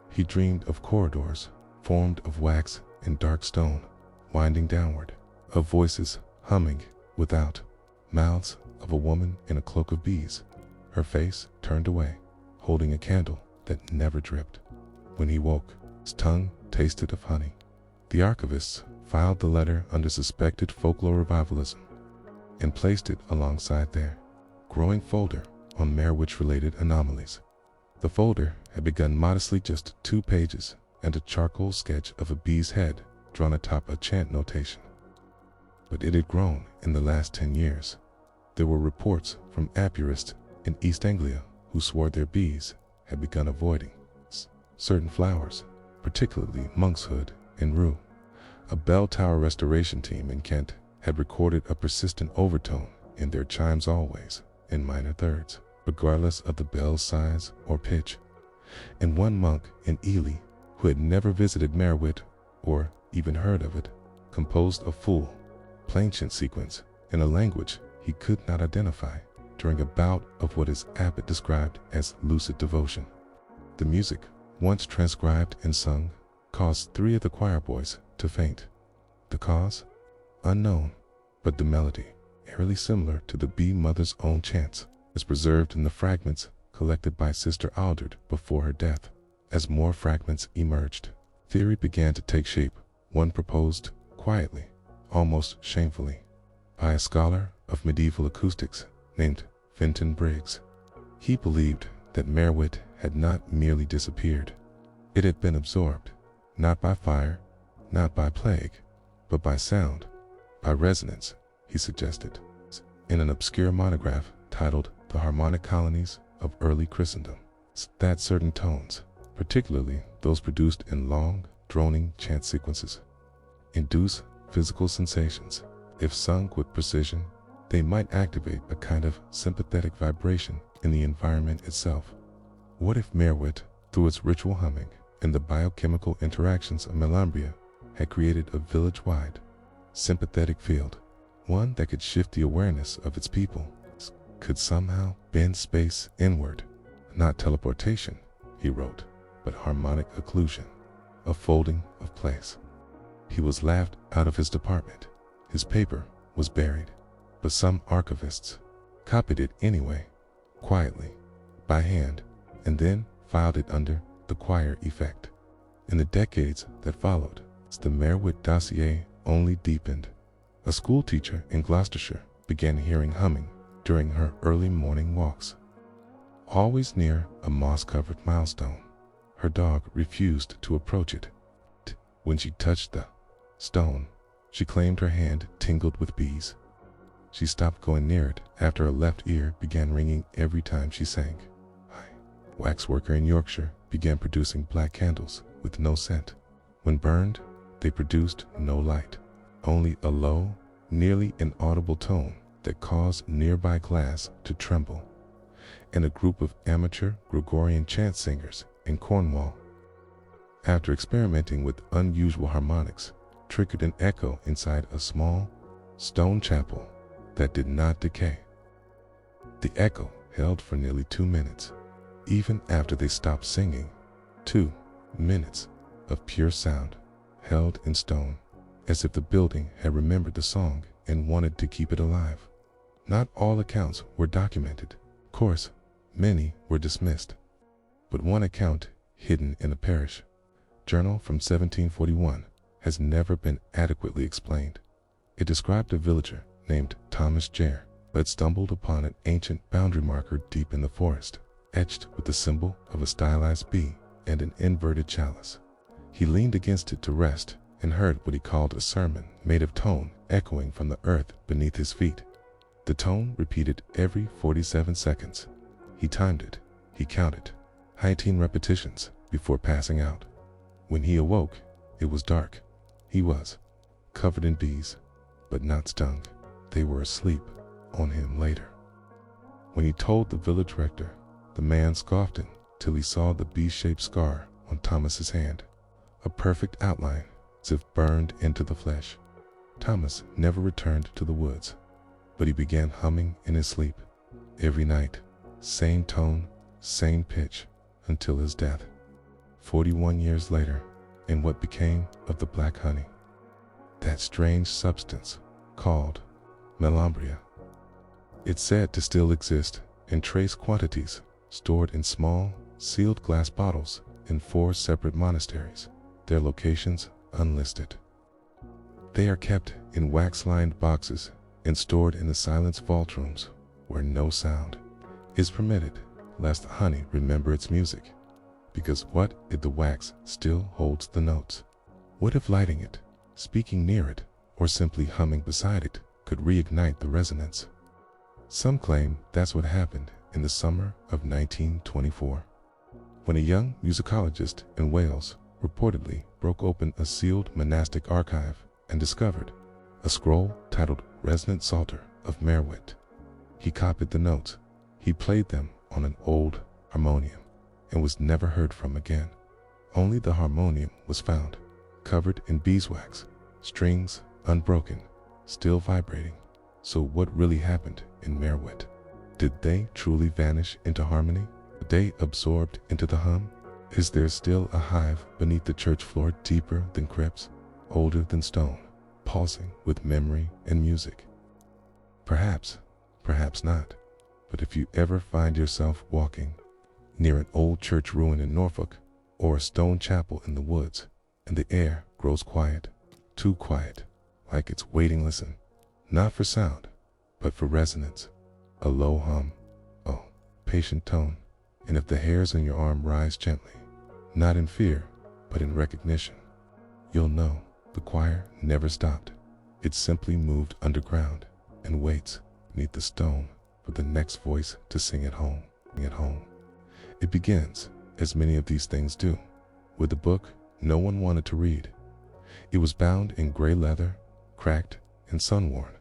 He dreamed of corridors formed of wax and dark stone, winding downward, of voices humming without, mouths of a woman in a cloak of bees, her face turned away, holding a candle that never dripped. When he woke, his tongue tasted of honey. The archivists filed the letter under suspected folklore revivalism and placed it alongside their growing folder on Merewitch-related anomalies. The folder had begun modestly, just 2 pages and a charcoal sketch of a bee's head drawn atop a chant notation. But it had grown in the last 10 years. There were reports from apiarists in East Anglia who swore their bees had begun avoiding certain flowers, particularly monkshood and rue. A bell tower restoration team in Kent had recorded a persistent overtone in their chimes always in minor thirds, regardless of the bell's size or pitch. And one monk in Ely, who had never visited Merowith or even heard of it, composed a full, plainchant sequence in a language he could not identify during a bout of what his abbot described as lucid devotion. The music, once transcribed and sung, caused 3 of the choir boys to faint. The cause? Unknown, but the melody, eerily similar to the bee mother's own chants, is preserved in the fragments collected by Sister Aldred before her death. As more fragments emerged, theory began to take shape, one proposed quietly, almost shamefully, by a scholar of medieval acoustics named Fenton Briggs. He believed that Merowith had not merely disappeared. It had been absorbed, not by fire, not by plague, but by sound, by resonance, he suggested, in an obscure monograph titled The Harmonic Colonies of Early Christendom, that certain tones, particularly those produced in long, droning chant sequences, induce physical sensations. If sung with precision, they might activate a kind of sympathetic vibration in the environment itself. What if Merowith, through its ritual humming and the biochemical interactions of Melambria, had created a village-wide, sympathetic field, one that could shift the awareness of its people, could somehow bend space inward, not teleportation, he wrote, but harmonic occlusion, a folding of place. He was laughed out of his department. His paper was buried, but some archivists copied it anyway, quietly, by hand, and then filed it under the choir effect. In the decades that followed, the Merowith dossier only deepened. A schoolteacher in Gloucestershire began hearing humming during her early morning walks. Always near a moss-covered milestone, her dog refused to approach it. When she touched the stone, she claimed her hand tingled with bees. She stopped going near it after her left ear began ringing every time she sang. A waxworker in Yorkshire began producing black candles with no scent. When burned, they produced no light, only a low, nearly inaudible tone that caused nearby glass to tremble. And a group of amateur Gregorian chant singers in Cornwall, after experimenting with unusual harmonics, triggered an echo inside a small stone chapel that did not decay. The echo held for nearly 2 minutes, even after they stopped singing. 2 minutes of pure sound, held in stone, as if the building had remembered the song and wanted to keep it alive. Not all accounts were documented. Of course, many were dismissed. But one account, hidden in a parish journal from 1741, has never been adequately explained. It described a villager named Thomas Jere who had stumbled upon an ancient boundary marker deep in the forest, etched with the symbol of a stylized bee and an inverted chalice. He leaned against it to rest and heard what he called a sermon made of tone echoing from the earth beneath his feet. The tone repeated every 47 seconds. He timed it, he counted, 19 repetitions before passing out. When he awoke, it was dark. He was covered in bees, but not stung. They were asleep on him later. When he told the village rector, the man scoffed him till he saw the bee-shaped scar on Thomas's hand, a perfect outline as if burned into the flesh. Thomas never returned to the woods, but he began humming in his sleep every night, same tone, same pitch, until his death, 41 years later, in what became of the black honey, that strange substance called Melambria. It's said to still exist in trace quantities, stored in small, sealed glass bottles in 4 separate monasteries, their locations unlisted. They are kept in wax-lined boxes and stored in the silence vault rooms where no sound is permitted, lest the honey remember its music. Because what if the wax still holds the notes? What if lighting it, speaking near it, or simply humming beside it could reignite the resonance? Some claim that's what happened in the summer of 1924, when a young musicologist in Wales reportedly broke open a sealed monastic archive and discovered a scroll titled Resonant Psalter of Merowith, He copied the notes. He played them on an old harmonium and was never heard from again. Only the harmonium was found, covered in beeswax, strings unbroken, still vibrating. So what really happened in Merwet? Did they truly vanish into harmony? Were they absorbed into the hum? Is there still a hive beneath the church floor, deeper than crypts, older than stone, pulsing with memory and music? Perhaps, perhaps not. But if you ever find yourself walking near an old church ruin in Norfolk or a stone chapel in the woods, and the air grows quiet, too quiet, like it's waiting, listen, not for sound, but for resonance, a low hum, a patient tone, and if the hairs on your arm rise gently, not in fear, but in recognition, you'll know the choir never stopped. It simply moved underground and waits beneath the stone for the next voice to sing at home. It begins, as many of these things do, with a book no one wanted to read. It was bound in gray leather, cracked and sun-worn.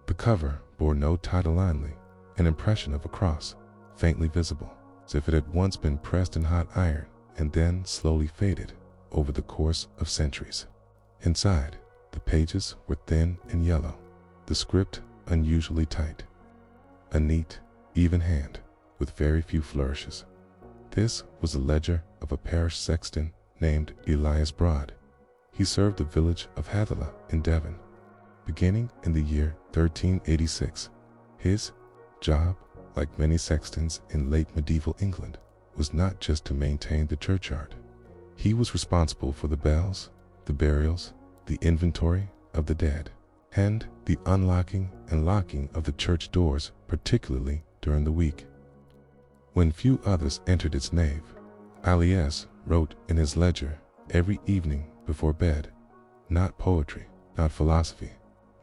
The cover bore no title, only an impression of a cross, faintly visible, as if it had once been pressed in hot iron and then slowly faded over the course of centuries. Inside, the pages were thin and yellow, the script unusually tight, a neat, even hand with very few flourishes. This was a ledger of a parish sexton named Elias Broad. He served the village of Hatherla in Devon. Beginning in the year 1386, his job, like many sextons in late medieval England, was not just to maintain the churchyard. He was responsible for the bells, the burials, the inventory of the dead, and the unlocking and locking of the church doors, particularly during the week, when few others entered its nave. Elias wrote in his ledger every evening before bed, not poetry, not philosophy,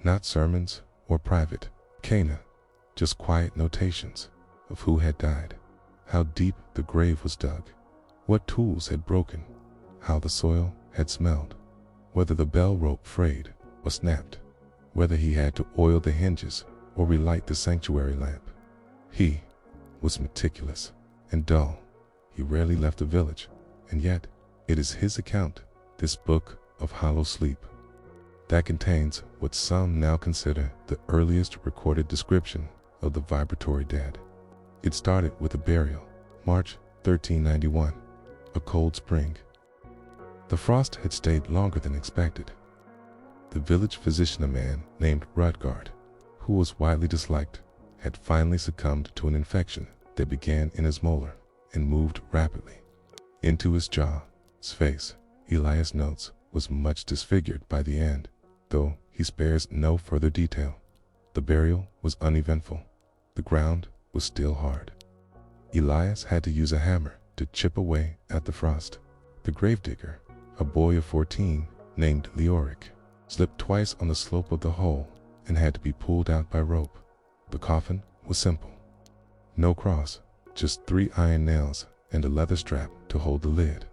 not sermons or private cana, just quiet notations of who had died, how deep the grave was dug, what tools had broken, how the soil had smelled, whether the bell rope frayed or snapped, whether he had to oil the hinges or relight the sanctuary lamp. He was meticulous and dull. He rarely left the village, and yet it is his account, this book of hollow sleep, that contains what some now consider the earliest recorded description of the vibratory dead. It started with a burial, March 1391, a cold spring. The frost had stayed longer than expected. The village physician, a man named Rutgard, who was widely disliked, had finally succumbed to an infection that began in his molar and moved rapidly into his jaw. His face, Elias notes, was much disfigured by the end, though he spares no further detail. The burial was uneventful. The ground was still hard. Elias had to use a hammer to chip away at the frost. The gravedigger, a boy of 14 named Leoric, slipped twice on the slope of the hole and had to be pulled out by rope. The coffin was simple. No cross, just 3 iron nails and a leather strap to hold the lid.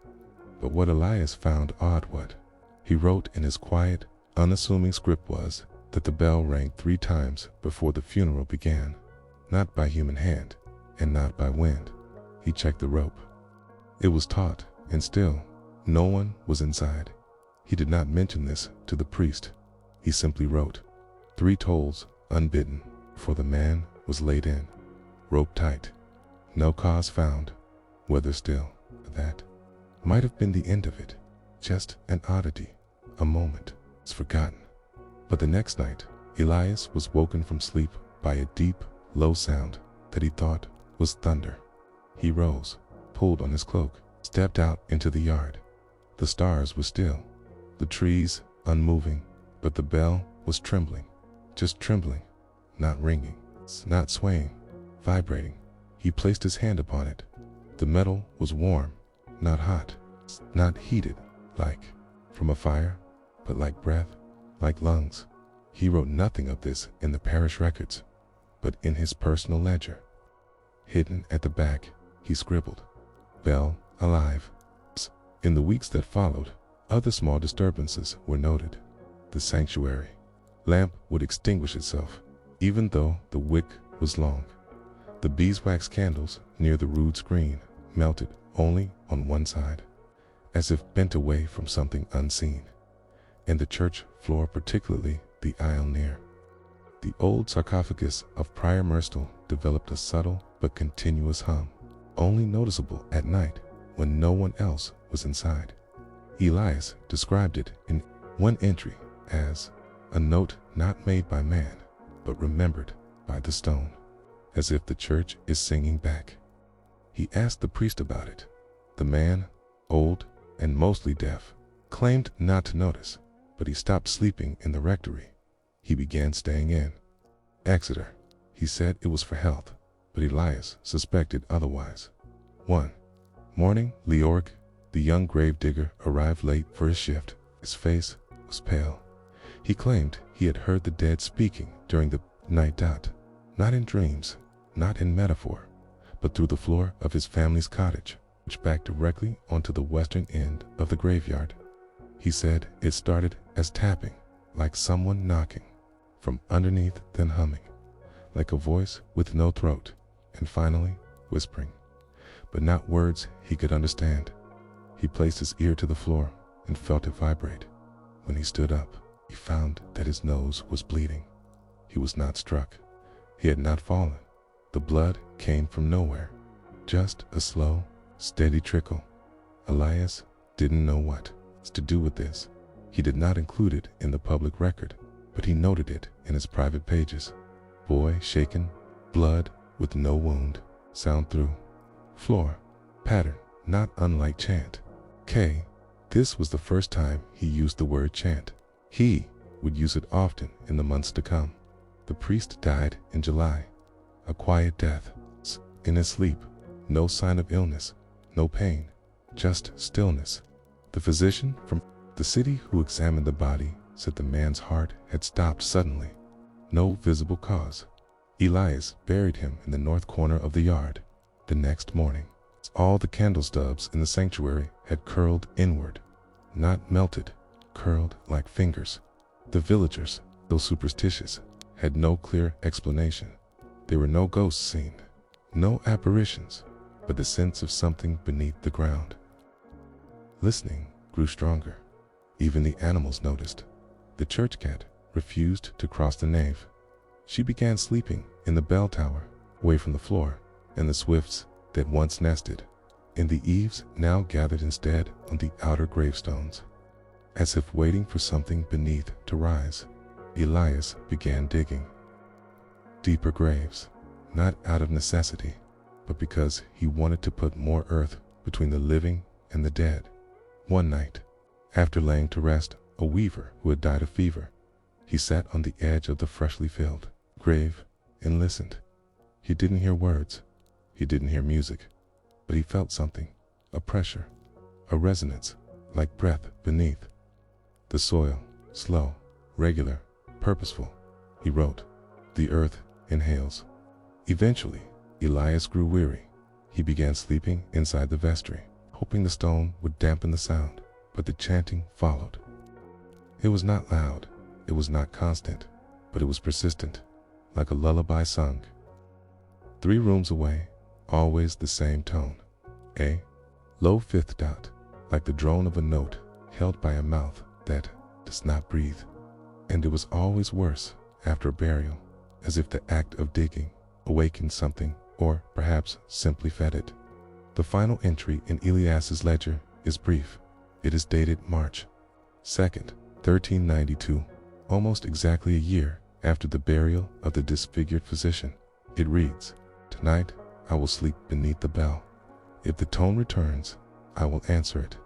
But what Elias found odd, what he wrote in his quiet, unassuming script, was that the bell rang 3 times before the funeral began, not by human hand and not by wind. He checked the rope. It was taut, and still no one was inside. He did not mention this to the priest. He simply wrote 3 tolls unbidden before the man was laid in, rope tight, no cause found. Weather still. That might have been the end of it, just an oddity, a moment. It's forgotten. But the next night, Elias was woken from sleep by a deep, low sound that he thought was thunder. He rose, pulled on his cloak, stepped out into the yard. The stars were still, the trees unmoving, but the bell was trembling, just trembling, not ringing, not swaying, vibrating. He placed his hand upon it. The metal was warm, not hot, not heated, like from a fire, but like breath, like lungs. He wrote nothing of this in the parish records, but in his personal ledger. Hidden at the back, he scribbled, "Bell alive." In the weeks that followed, other small disturbances were noted. The sanctuary lamp would extinguish itself, even though the wick was long. The beeswax candles near the rood screen melted only on one side, as if bent away from something unseen, and the church floor, particularly the aisle near the old sarcophagus of Prior Merstal, developed a subtle but continuous hum, only noticeable at night when no one else was inside. Elias described it in one entry as a note not made by man, but remembered by the stone, as if the church is singing back. He asked the priest about it. The man, old and mostly deaf, claimed not to notice, but he stopped sleeping in the rectory. He began staying in Exeter. He said it was for health, but Elias suspected otherwise. One morning, Leoric, the young grave digger, arrived late for his shift. His face was pale. He claimed he had heard the dead speaking during the night, not in dreams, not in metaphor, but through the floor of his family's cottage, which backed directly onto the western end of the graveyard. He said it started as tapping, like someone knocking, from underneath, then humming, like a voice with no throat, and finally whispering, but not words he could understand. He placed his ear to the floor and felt it vibrate. When he stood up, he found that his nose was bleeding. He was not struck. He had not fallen. The blood came from nowhere, just a slow, steady trickle. Elias didn't know what to do with this. He did not include it in the public record, but he noted it in his private pages. Boy shaken, blood with no wound, sound through floor, pattern not unlike chant. This was the first time he used the word chant. He would use it often in the months to come. The priest died in July, a quiet death, in his sleep, no sign of illness, no pain, just stillness. The physician from the city who examined the body said the man's heart had stopped suddenly, no visible cause. Elias buried him in the north corner of the yard. The next morning, all the candle stubs in the sanctuary had curled inward, not melted, curled like fingers. The villagers, though superstitious, had no clear explanation. There were no ghosts seen, no apparitions, but the sense of something beneath the ground. Listening grew stronger. Even the animals noticed. The church cat refused to cross the nave. She began sleeping in the bell tower, away from the floor, and the swifts that once nested in the eaves now gathered instead on the outer gravestones. As if waiting for something beneath to rise, Elias began digging deeper graves, not out of necessity, but because he wanted to put more earth between the living and the dead. One night, after laying to rest a weaver who had died of fever, he sat on the edge of the freshly filled grave and listened. He didn't hear words, he didn't hear music, but he felt something, a pressure, a resonance, like breath beneath. The soil, slow, regular, purposeful. He wrote, "The earth inhales." Eventually, Elias grew weary. He began sleeping inside the vestry, hoping the stone would dampen the sound, but the chanting followed. It was not loud, it was not constant, but it was persistent, like a lullaby sung. 3 rooms away, always the same tone. A low fifth dot, like the drone of a note held by a mouth that does not breathe. And it was always worse after a burial, as if the act of digging awakened something, or perhaps simply fed it. The final entry in Elias's ledger is brief. It is dated March 2nd, 1392, almost exactly a year after the burial of the disfigured physician. It reads, "Tonight I will sleep beneath the bell. If the tone returns, I will answer it.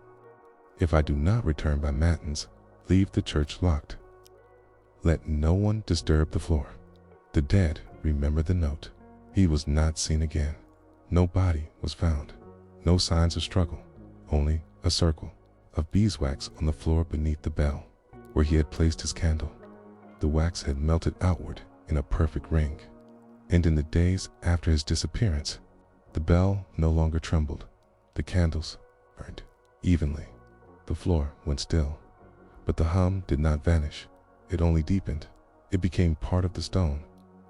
If I do not return by matins, leave the church locked. Let no one disturb the floor." The dead remember the note. He was not seen again. No body was found. No signs of struggle, only a circle of beeswax on the floor beneath the bell, where he had placed his candle. The wax had melted outward in a perfect ring. And in the days after his disappearance, the bell no longer trembled. The candles burned evenly. The floor went still, but the hum did not vanish. It only deepened. It became part of the stone,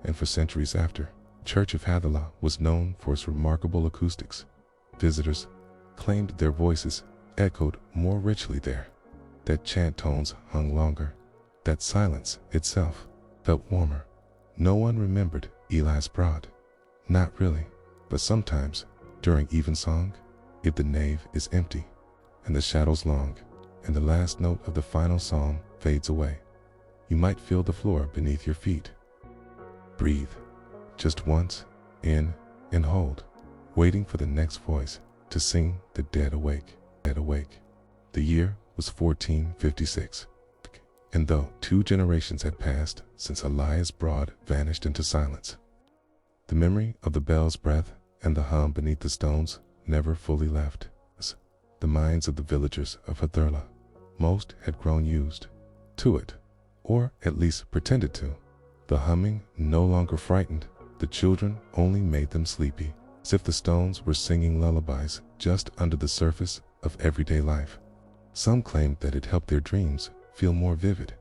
and for centuries after, Church of Hadala was known for its remarkable acoustics. Visitors claimed their voices echoed more richly there, that chant tones hung longer, that silence itself felt warmer. No one remembered Eli's prod. Not really, but sometimes, during evensong, if the nave is empty, and the shadows long, and the last note of the final psalm fades away, you might feel the floor beneath your feet. Breathe, just once, in and hold, waiting for the next voice to sing the dead awake, dead awake. The year was 1456, and though 2 generations had passed since Elias Broad vanished into silence, the memory of the bell's breath and the hum beneath the stones never fully left the minds of the villagers of Hadurla. Most had grown used to it, or at least pretended to. The humming no longer frightened the children, only made them sleepy, as if the stones were singing lullabies just under the surface of everyday life. Some claimed that it helped their dreams feel more vivid.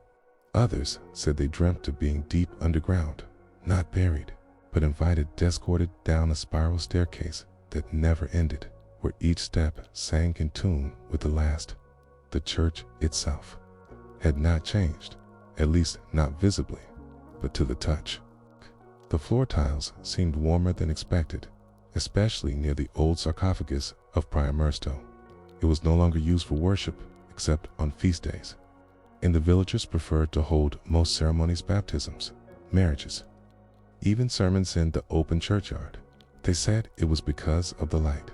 Others said they dreamt of being deep underground, not buried, but invited, escorted down a spiral staircase that never ended, where each step sang in tune with the last. The church itself had not changed, at least not visibly, but to the touch. The floor tiles seemed warmer than expected, especially near the old sarcophagus of Prior Murstow. It was no longer used for worship except on feast days, and the villagers preferred to hold most ceremonies, baptisms, marriages, even sermons in the open churchyard. They said it was because of the light,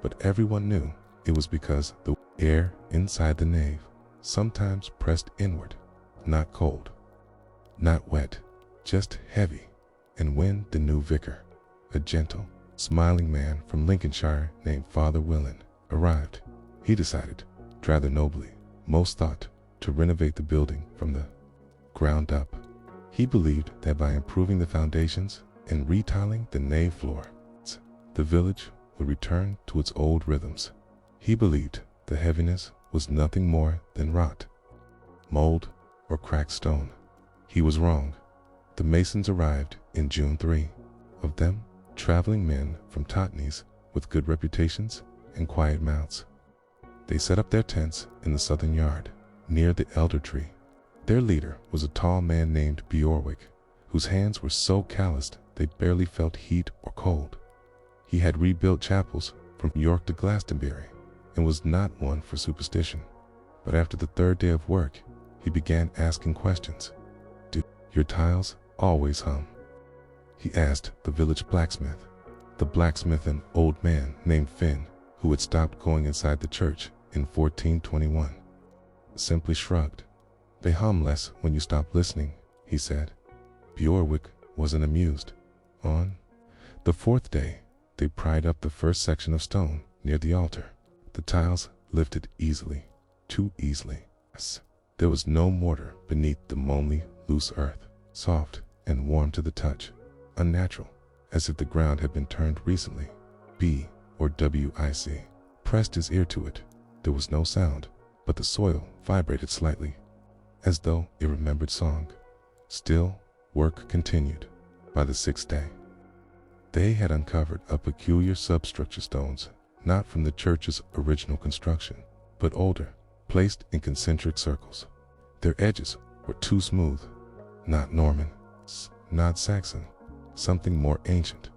but everyone knew it was because the air inside the nave sometimes pressed inward, not cold, not wet, just heavy. And when the new vicar, a gentle, smiling man from Lincolnshire named Father Willen, arrived, he decided, rather nobly, most thought, to renovate the building from the ground up. He believed that by improving the foundations and retiling the nave floor, the village would return to its old rhythms. He believed the heaviness was nothing more than rot, mold, or cracked stone. He was wrong. The masons arrived in June 3, of them traveling men from Totnes with good reputations and quiet mouths. They set up their tents in the southern yard, near the elder tree. Their leader was a tall man named Bjorwick, whose hands were so calloused they barely felt heat or cold. He had rebuilt chapels from York to Glastonbury and was not one for superstition. But after the 3rd day of work, he began asking questions. "Do your tiles always hum?" he asked the village blacksmith. The blacksmith, an old man named Finn, who had stopped going inside the church in 1421, simply shrugged. "They hum less when you stop listening," he said. Bjorwick wasn't amused. On the 4th day, they pried up the first section of stone near the altar. The tiles lifted easily, too easily. There was no mortar beneath the moonly, loose earth, soft and warm to the touch, unnatural, as if the ground had been turned recently. B or WIC pressed his ear to it. There was no sound, but the soil vibrated slightly, as though it remembered song. Still, work continued. By the 6th day, they had uncovered a peculiar substructure, stones not from the church's original construction, but older, placed in concentric circles. Their edges were too smooth, not Norman, not Saxon, something more ancient,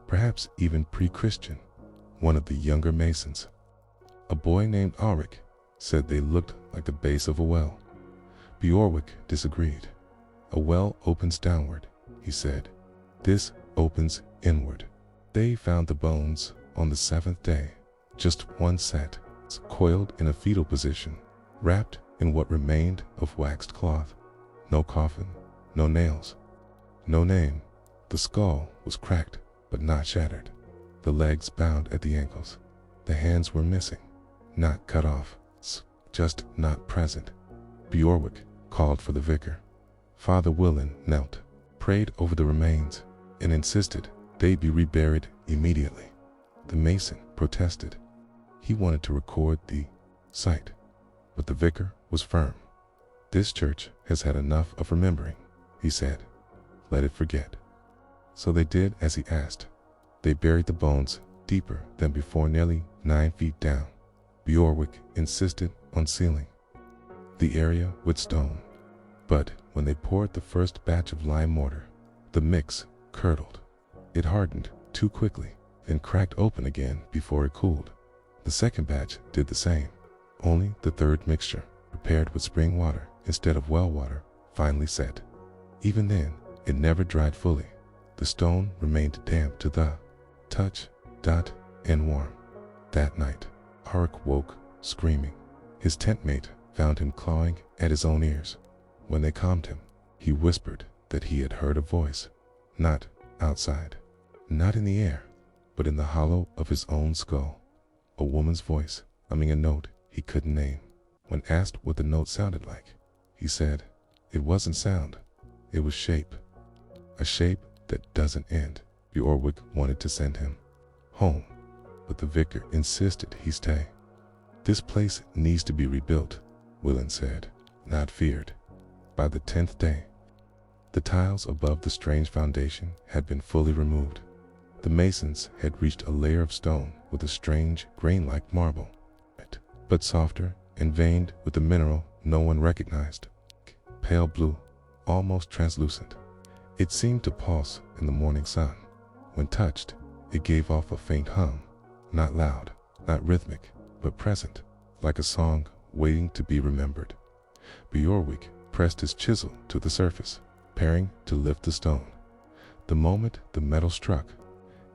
perhaps even pre-Christian. One of the younger masons, a boy named Ulrich, said they looked like the base of a well. Bjorwick disagreed. "A well opens downward," he said. "This opens inward." They found the bones on the 7th day, just one set, coiled in a fetal position, wrapped in what remained of waxed cloth. No coffin, no nails, no name. The skull was cracked but not shattered. The legs bound at the ankles. The hands were missing, not cut off, just not present. Bjorwick called for the vicar. Father Willen knelt, prayed over the remains, and insisted they be reburied immediately. The mason protested. He wanted to record the site, but the vicar was firm. "This church has had enough of remembering," he said. "Let it forget." So they did as he asked. They buried the bones deeper than before, nearly 9 feet down. Bjorwick insisted on sealing the area with stone. But when they poured the first batch of lime mortar, the mix curdled. It hardened too quickly, then cracked open again before it cooled. The second batch did the same. Only the third mixture, prepared with spring water instead of well water, finally set. Even then, it never dried fully. The stone remained damp to the touch, and warm. That night, Arik woke, screaming. His tent mate found him clawing at his own ears. When they calmed him, he whispered that he had heard a voice, not outside, not in the air, but in the hollow of his own skull. A woman's voice, humming a note he couldn't name. When asked what the note sounded like, he said, "It wasn't sound, it was shape. A shape that doesn't end." Bjorwick wanted to send him home, but the vicar insisted he stay. "This place needs to be rebuilt," Willen said, not feared. By the 10th day, the tiles above the strange foundation had been fully removed. The masons had reached a layer of stone with a strange grain-like marble, but softer and veined with a mineral no one recognized. Pale blue, almost translucent. It seemed to pulse in the morning sun. When touched, it gave off a faint hum, not loud, not rhythmic, but present, like a song waiting to be remembered. Bjorwick pressed his chisel to the surface, preparing to lift the stone. The moment the metal struck,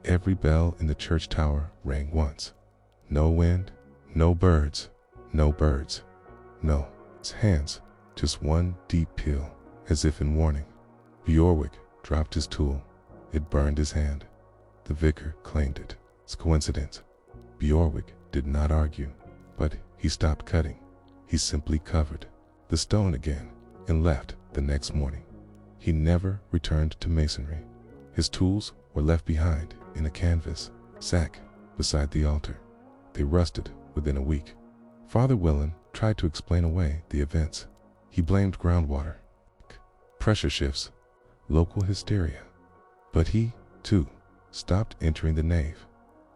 every bell in the church tower rang once. No wind, no birds, no birds, no hands, just one deep peal, as if in warning. Bjorwick dropped his tool. It burned his hand. The vicar claimed it. It's coincidence. Bjorwick did not argue, but he stopped cutting. He simply covered the stone again and left the next morning. He never returned to masonry. His tools were left behind in a canvas sack beside the altar. They rusted within a week. Father Willen tried to explain away the events. He blamed groundwater, pressure shifts, local hysteria. But he, too, stopped entering the nave.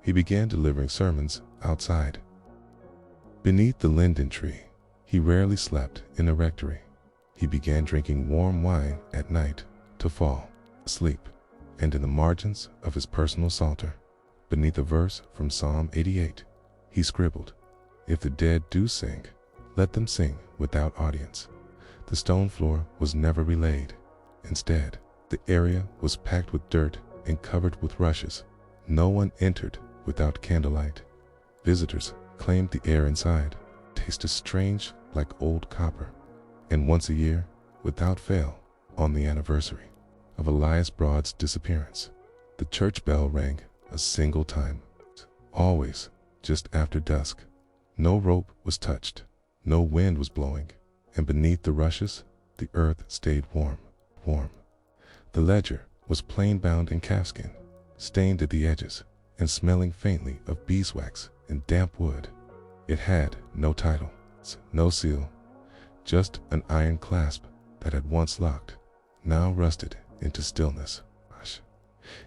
He began delivering sermons outside. Beneath the linden tree, he rarely slept in a rectory. He began drinking warm wine at night to fall asleep. And in the margins of his personal psalter, beneath a verse from Psalm 88, he scribbled, "If the dead do sing, let them sing without audience." The stone floor was never relaid. Instead, the area was packed with dirt and covered with rushes. No one entered without candlelight. Visitors claimed the air inside tasted strange like old copper. And once a year, without fail, on the anniversary of Elias Broad's disappearance, the church bell rang a single time, always just after dusk. No rope was touched, no wind was blowing, and beneath the rushes, the earth stayed warm. The ledger was plain bound in calfskin, stained at the edges, and smelling faintly of beeswax and damp wood. It had no title, no seal, just an iron clasp that had once locked, now rusted into stillness.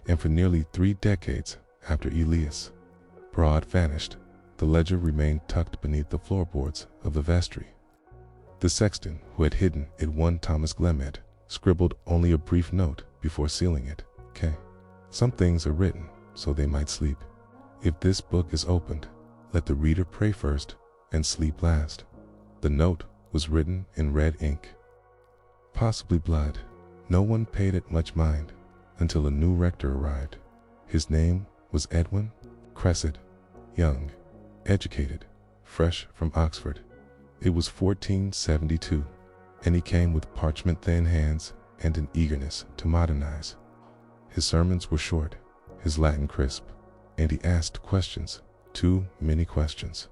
And for nearly 3 decades after Elias Broad vanished, the ledger remained tucked beneath the floorboards of the vestry. The sexton, who had hidden it one Thomas Glemet, scribbled only a brief note before sealing it. Some things are written so they might sleep. If this book is opened, let the reader pray first and sleep last. The note was written in red ink, possibly blood. No one paid it much mind until a new rector arrived. His name was Edwin Cressid, young, educated, fresh from Oxford. It was 1472, and he came with parchment-thin hands and an eagerness to modernize. His sermons were short, his Latin crisp, and he asked questions, too many questions.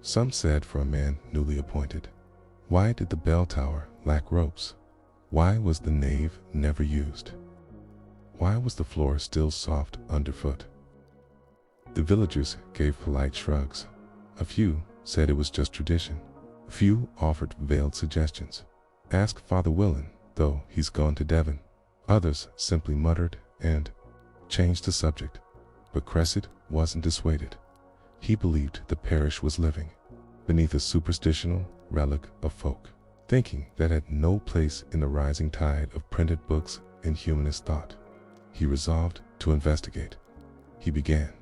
Some said for a man newly appointed, why did the bell tower lack ropes? Why was the nave never used? Why was the floor still soft underfoot? The villagers gave polite shrugs. A few said it was just tradition. A few offered veiled suggestions. Ask Father Willen, though he's gone to Devon. Others simply muttered and changed the subject. But Cresset wasn't dissuaded. He believed the parish was living beneath a superstitional relic of folk, thinking that had no place in the rising tide of printed books and humanist thought. He resolved to investigate. He began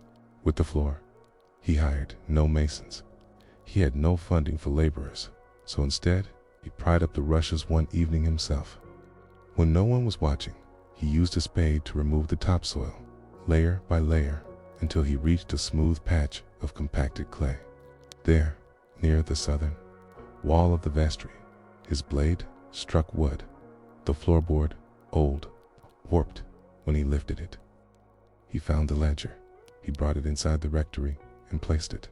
with the floor. He hired no masons. He had no funding for laborers, so instead, he pried up the rushes one evening himself. When no one was watching, he used a spade to remove the topsoil, layer by layer, until he reached a smooth patch of compacted clay. There, near the southern wall of the vestry, his blade struck wood, the floorboard old, warped when he lifted it. He found the ledger. He brought it inside the rectory and placed it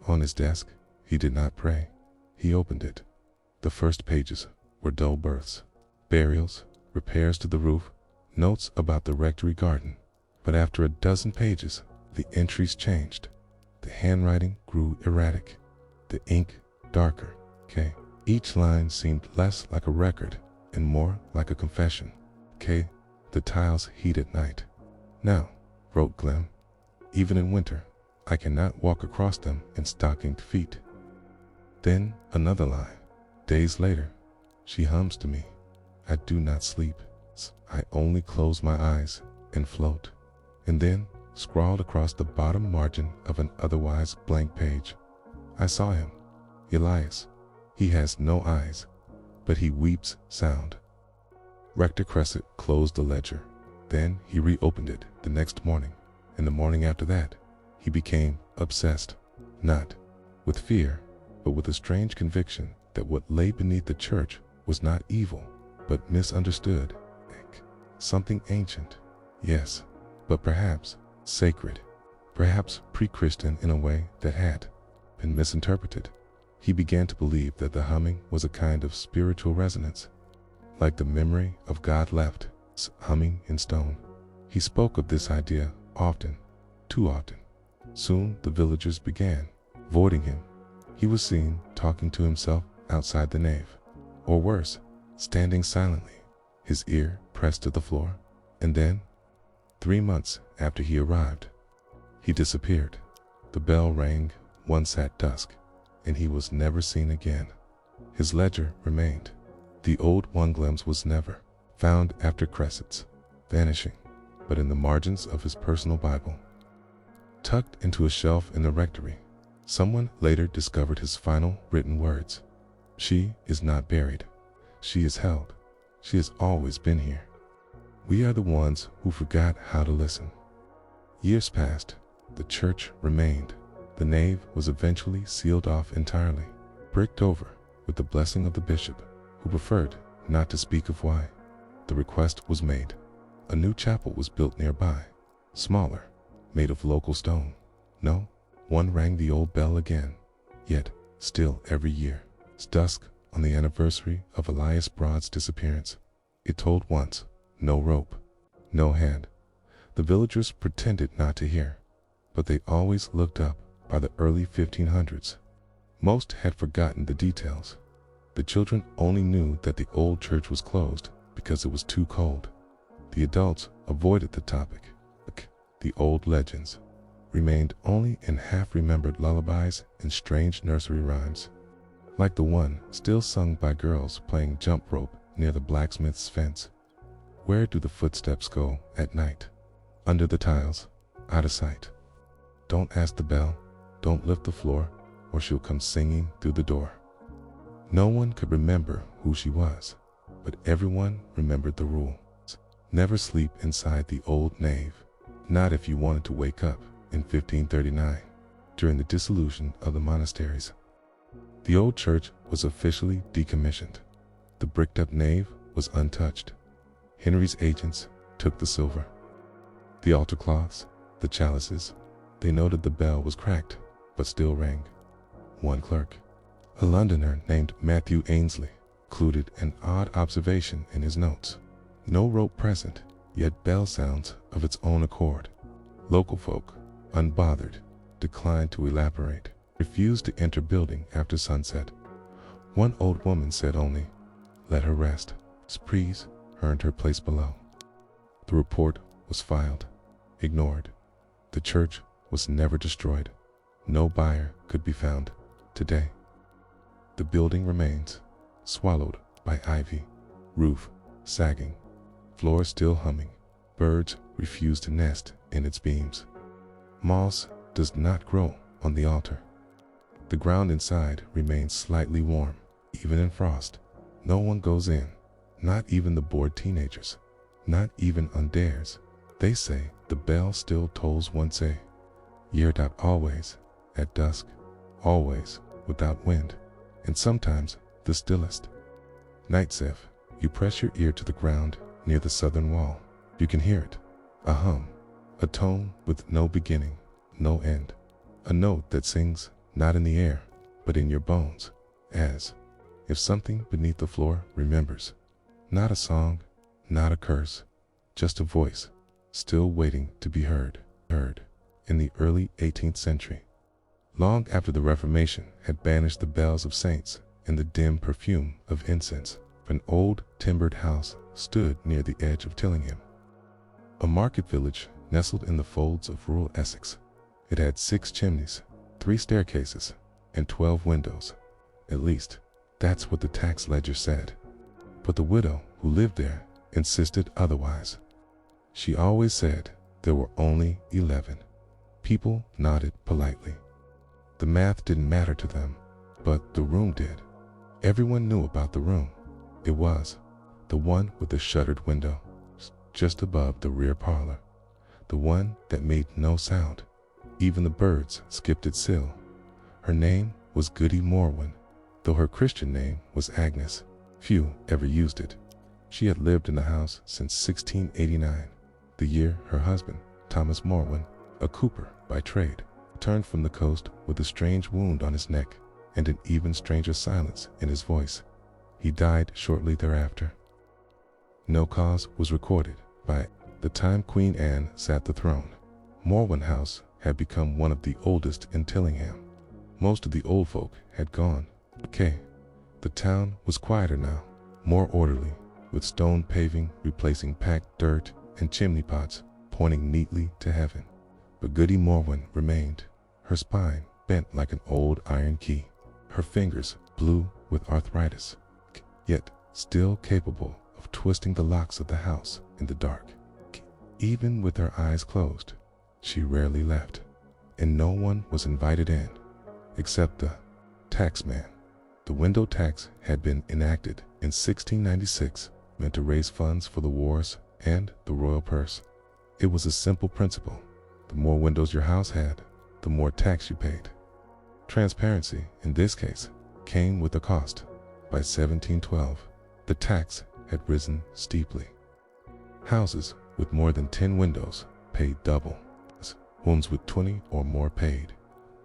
on his desk. He did not pray. He opened it. The first pages were dull births, burials, repairs to the roof, notes about the rectory garden. But after a dozen pages, the entries changed. The handwriting grew erratic, the ink darker. Each line seemed less like a record and more like a confession. The tiles heat at night. Now, wrote Clem, even in winter, I cannot walk across them in stockinged feet. Then another line. Days later, she hums to me. I do not sleep. I only close my eyes and float. And then, scrawled across the bottom margin of an otherwise blank page, I saw him, Elias. He has no eyes, but he weeps sound. Rector Cresset closed the ledger. Then he reopened it the next morning, and the morning after that, he became obsessed, not with fear, but with a strange conviction that what lay beneath the church was not evil, but misunderstood. Something ancient, yes, but perhaps sacred, perhaps pre-Christian in a way that had been misinterpreted. He began to believe that the humming was a kind of spiritual resonance, like the memory of God left humming in stone. He spoke of this idea often, too often. Soon the villagers began avoiding him. He was seen talking to himself outside the nave, or worse, standing silently, his ear pressed to the floor. And then, 3 months after he arrived, he disappeared. The bell rang once at dusk, and he was never seen again. His ledger remained. The old one glimpse was never found after Cresset's vanishing, but in the margins of his personal Bible, tucked into a shelf in the rectory, someone later discovered his final written words. She is not buried. She is held. She has always been here. We are the ones who forgot how to listen. Years passed. The church remained. The nave was eventually sealed off entirely, bricked over with the blessing of the bishop, who preferred not to speak of why. The request was made. A new chapel was built nearby, smaller, made of local stone. No, one rang the old bell again, yet still every year. It's dusk on the anniversary of Elias Broad's disappearance. It told once, no rope, no hand. The villagers pretended not to hear, but they always looked up. By the early 1500s, most had forgotten the details. The children only knew that the old church was closed because it was too cold. The adults avoided the topic. The old legends remained only in half-remembered lullabies and strange nursery rhymes, like the one still sung by girls playing jump rope near the blacksmith's fence. Where do the footsteps go at night? Under the tiles, out of sight. Don't ask the bell. Don't lift the floor, or she'll come singing through the door. No one could remember who she was, but everyone remembered the rule. Never sleep inside the old nave, not if you wanted to wake up in 1539, during the dissolution of the monasteries. The old church was officially decommissioned. The bricked-up nave was untouched. Henry's agents took the silver, the altar cloths, the chalices. They noted the bell was cracked, but still rang. One clerk, a Londoner named Matthew Ainsley, included an odd observation in his notes. No rope present, yet bell sounds of its own accord. Local folk, unbothered, declined to elaborate, refused to enter building after sunset. One old woman said only, let her rest. Sprees earned her place below. The report was filed, ignored. The church was never destroyed. No buyer could be found. Today, the building remains, swallowed by ivy, roof sagging, floor still humming. Birds refuse to nest in its beams. Moss does not grow on the altar. The ground inside remains slightly warm, even in frost. No one goes in, not even the bored teenagers, not even on dares. They say the bell still tolls once a year. Always at dusk, always without wind, and sometimes the stillest nights. If you press your ear to the ground near the southern wall, you can hear it, a hum, a tone with no beginning, no end, a note that sings not in the air, but in your bones, as if something beneath the floor remembers. Not a song, not a curse, just a voice, still waiting to be heard. In the early 18th century, long after the Reformation had banished the bells of saints and the dim perfume of incense, an old timbered house stood near the edge of Tillingham, a market village nestled in the folds of rural Essex. It had 6 chimneys, 3 staircases, and 12 windows. At least, that's what the tax ledger said. But the widow who lived there insisted otherwise. She always said there were only 11. People nodded politely. The math didn't matter to them, but the room did. Everyone knew about the room. It was the one with the shuttered window, just above the rear parlor, the one that made no sound. Even the birds skipped its sill. Her name was Goody Morwen, though her Christian name was Agnes. Few ever used it. She had lived in the house since 1689, the year her husband, Thomas Morwen, a cooper by trade, returned from the coast with a strange wound on his neck and an even stranger silence in his voice. He died shortly thereafter. No cause was recorded. By the time Queen Anne sat the throne, Morwen House had become one of the oldest in Tillingham. Most of the old folk had gone. The town was quieter now, more orderly, with stone paving replacing packed dirt and chimney pots pointing neatly to heaven. But Goody Morwen remained, her spine bent like an old iron key, her fingers blue with arthritis, yet still capable of twisting the locks of the house in the dark. Even with her eyes closed, she rarely left, and no one was invited in, except the taxman. The window tax had been enacted in 1696, meant to raise funds for the wars and the royal purse. It was a simple principle. The more windows your house had, the more tax you paid. Transparency, in this case, came with a cost. By 1712, the tax had risen steeply. Houses with more than 10 windows paid double. Homes with 20 or more paid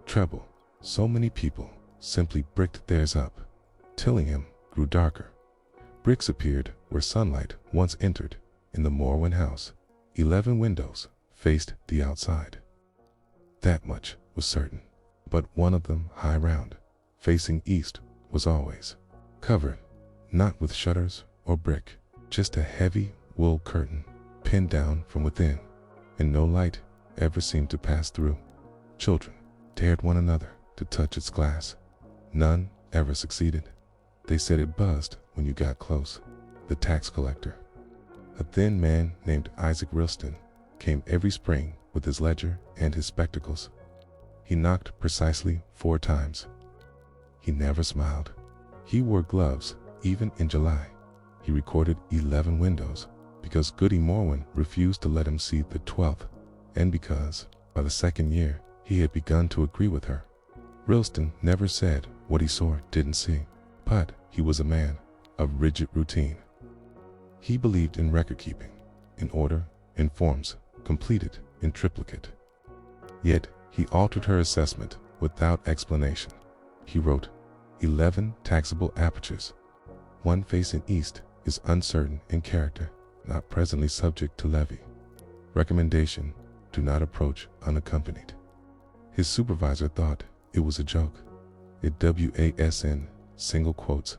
treble. So many people simply bricked theirs up. Tillingham grew darker. Bricks appeared where sunlight once entered. In the Morwen house, 11 windows faced the outside. That much was certain. But one of them, high round, facing east, was always covered, not with shutters or brick, just a heavy wool curtain pinned down from within, and no light ever seemed to pass through. Children dared one another to touch its glass. None ever succeeded. They said it buzzed when you got close. The tax collector, a thin man named Isaac Rilston, came every spring with his ledger and his spectacles. He knocked precisely 4 times. He never smiled. He wore gloves even in July. He recorded 11 windows because Goody Morwen refused to let him see the 12th, and because, by the 2nd year, he had begun to agree with her. Rilston never said what he saw or didn't see, but he was a man of rigid routine. He believed in record keeping, in order, in forms, completed in triplicate. Yet he altered her assessment without explanation. He wrote, 11 taxable apertures. One facing east is uncertain in character, not presently subject to levy. Recommendation, do not approach unaccompanied. His supervisor thought it was a joke. It WASN, single quotes.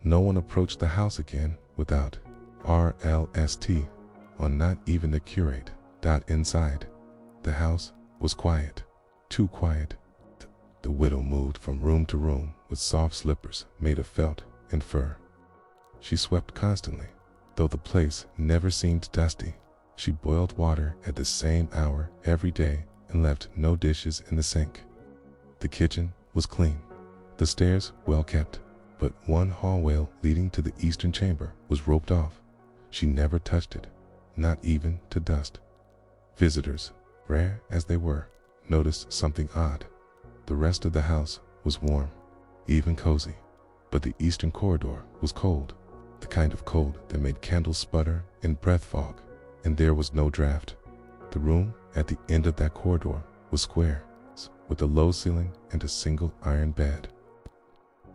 No one approached the house again without RLST on, not even the curate. Inside, the house was quiet, too quiet. The widow moved from room to room with soft slippers made of felt and fur. She swept constantly, though the place never seemed dusty. She boiled water at the same hour every day and left no dishes in the sink. The kitchen was clean, the stairs well kept, but one hallway leading to the eastern chamber was roped off. She never touched it, not even to dust. Visitors, rare as they were, noticed something odd. The rest of the house was warm, even cozy, but the eastern corridor was cold, the kind of cold that made candles sputter and breath fog, and there was no draft. The room at the end of that corridor was square, with a low ceiling and a single iron bed.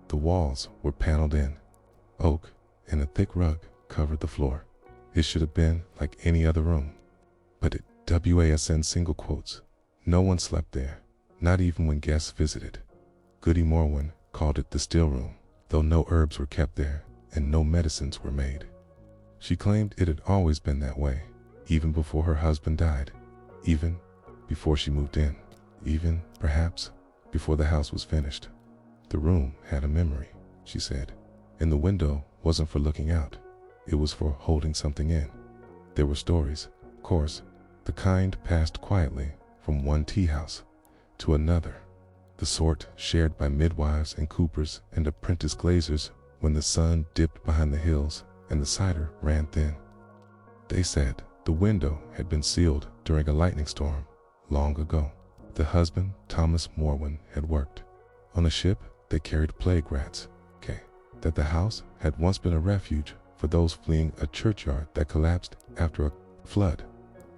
The walls were paneled in, oak, and a thick rug covered the floor. It should have been like any other room, but it wasn single quotes. No one slept there, not even when guests visited. Goody Morwen called it the still room, though no herbs were kept there and no medicines were made. She claimed it had always been that way, even before her husband died, even before she moved in, even, perhaps, before the house was finished. The room had a memory, she said, and the window wasn't for looking out. It was for holding something in. There were stories, of course, the kind passed quietly from one tea house to another, the sort shared by midwives and coopers and apprentice glazers when the sun dipped behind the hills and the cider ran thin. They said the window had been sealed during a lightning storm long ago. The husband, Thomas Morwen, had worked on a ship that carried plague rats, that the house had once been a refuge for those fleeing a churchyard that collapsed after a flood.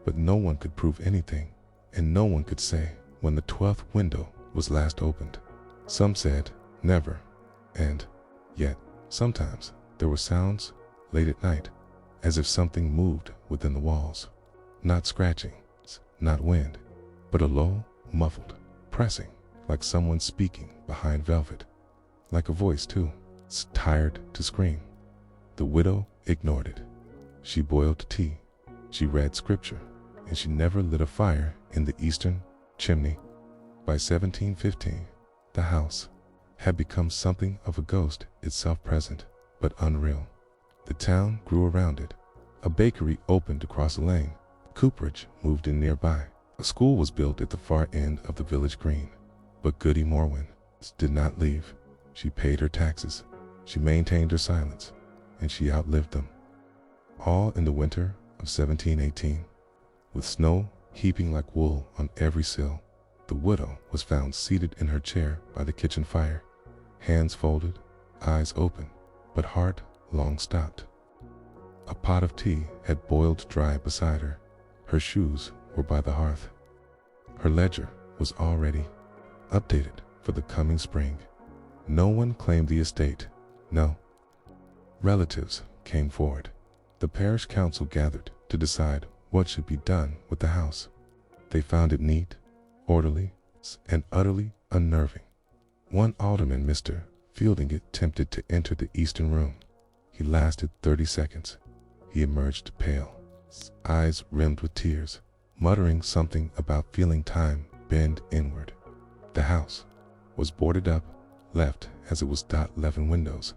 But no one could prove anything, and no one could say when the 12th window was last opened. Some said never, and yet sometimes there were sounds late at night, as if something moved within the walls. Not scratching, not wind, but a low, muffled pressing, like someone speaking behind velvet. Like a voice too, tired to scream. The widow ignored it. She boiled tea, she read scripture, and she never lit a fire in the eastern chimney. By 1715, the house had become something of a ghost itself, present but unreal. The town grew around it. A bakery opened across the lane. Cooperage moved in nearby. A school was built at the far end of the village green. But Goody Morwen did not leave. She paid her taxes, she maintained her silence, and she outlived them. All in the winter of 1718, with snow heaping like wool on every sill, the widow was found seated in her chair by the kitchen fire, hands folded, eyes open, but heart long stopped. A pot of tea had boiled dry beside her. Her shoes were by the hearth. Her ledger was already updated for the coming spring. No one claimed the estate. No. Relatives came forward. The parish council gathered to decide what should be done with the house. They found it neat, orderly, and utterly unnerving. One alderman, Mr. Fielding, attempted to enter the eastern room. He lasted 30 seconds. He emerged pale, eyes rimmed with tears, muttering something about feeling time bend inward. The house was boarded up, left as it was. 11 windows,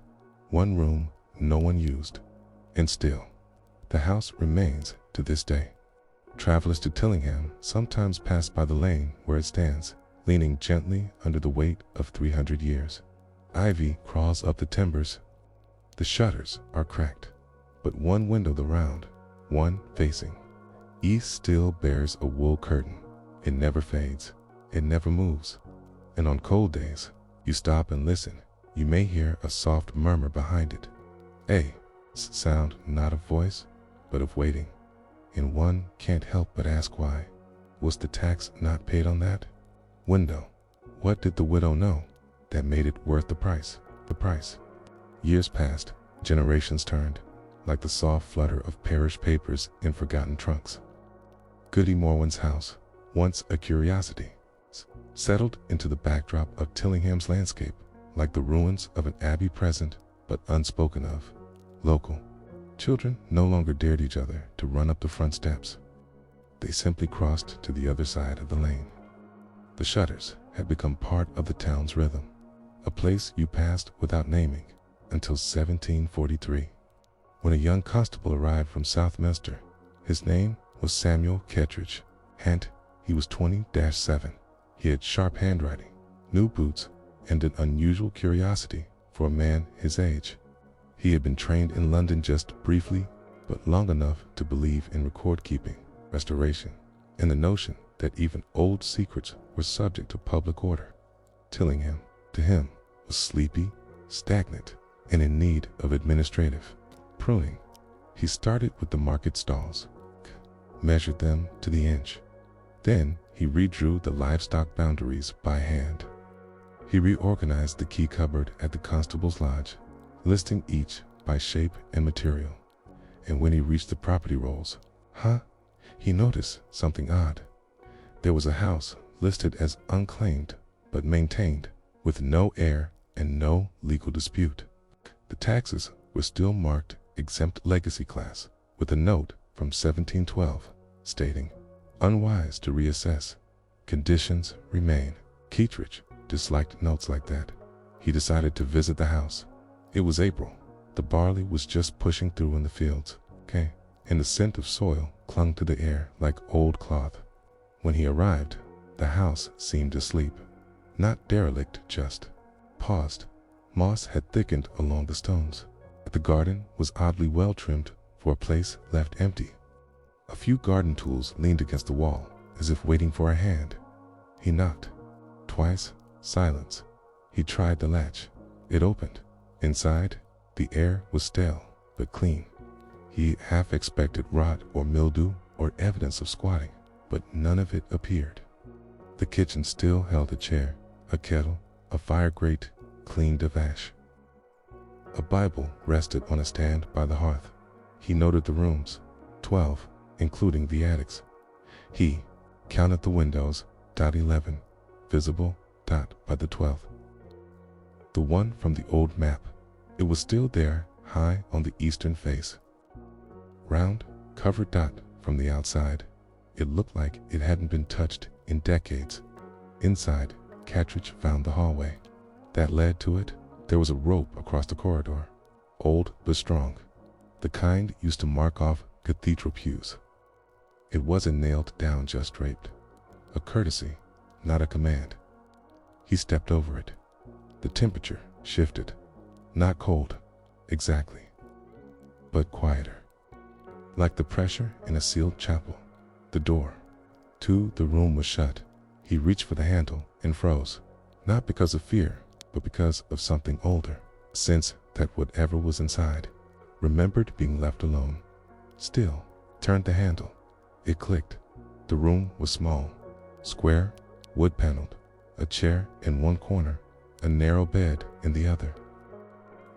one room no one used, and still, the house remains to this day. Travelers to Tillingham sometimes pass by the lane where it stands, leaning gently under the weight of 300 years. Ivy crawls up the timbers. The shutters are cracked, but one window the round, one facing east, still bears a wool curtain. It never fades, it never moves, and on cold days, you stop and listen. You may hear a soft murmur behind it, a sound not of voice, but of waiting, and one can't help but ask why. Was the tax not paid on that window? What did the widow know that made it worth the price? Years passed, generations turned, like the soft flutter of parish papers in forgotten trunks. Goody Morwen's house, once a curiosity, settled into the backdrop of Tillingham's landscape, like the ruins of an abbey, present but unspoken of. Local children no longer dared each other to run up the front steps. They simply crossed to the other side of the lane. The shutters had become part of the town's rhythm, a place you passed without naming until 1743, when a young constable arrived from Southminster. His name was Samuel Kettridge. Hint, he was 20-7. He had sharp handwriting, new boots, and an unusual curiosity for a man his age. He had been trained in London just briefly, but long enough to believe in record-keeping, restoration, and the notion that even old secrets were subject to public order. Tillingham, to him, was sleepy, stagnant, and in need of administrative pruning. He started with the market stalls, measured them to the inch. Then he redrew the livestock boundaries by hand. He reorganized the key cupboard at the constable's lodge, listing each by shape and material. And when he reached the property rolls, he noticed something odd. There was a house listed as unclaimed but maintained, with no heir and no legal dispute. The taxes were still marked exempt legacy class, with a note from 1712 stating, "Unwise to reassess. Conditions remain." Kettridge disliked notes like that. He decided to visit the house. It was April. The barley was just pushing through in the fields, and the scent of soil clung to the air like old cloth. When he arrived, the house seemed asleep. Not derelict, just paused. Moss had thickened along the stones. The garden was oddly well trimmed for a place left empty. A few garden tools leaned against the wall, as if waiting for a hand. He knocked. Twice, silence. He tried the latch. It opened. Inside, the air was stale, but clean. He half expected rot or mildew or evidence of squatting, but none of it appeared. The kitchen still held a chair, a kettle, a fire grate cleaned of ash. A Bible rested on a stand by the hearth. He noted the rooms, 12, including the attics. He counted the windows, 11, visible, by the 12th. The one from the old map, it was still there, high on the eastern face. Round, covered from the outside. It looked like it hadn't been touched in decades. Inside, Kettridge found the hallway that led to it. There was a rope across the corridor, old but strong, the kind used to mark off cathedral pews. It wasn't nailed down, just draped, a courtesy, not a command. He stepped over it. The temperature shifted, not cold, exactly, but quieter, like the pressure in a sealed chapel. The door to the room was shut. He reached for the handle and froze, not because of fear, but because of something older, a sense that whatever was inside remembered being left alone. Still, turned the handle. It clicked. The room was small, square, wood-paneled, a chair in one corner, a narrow bed in the other.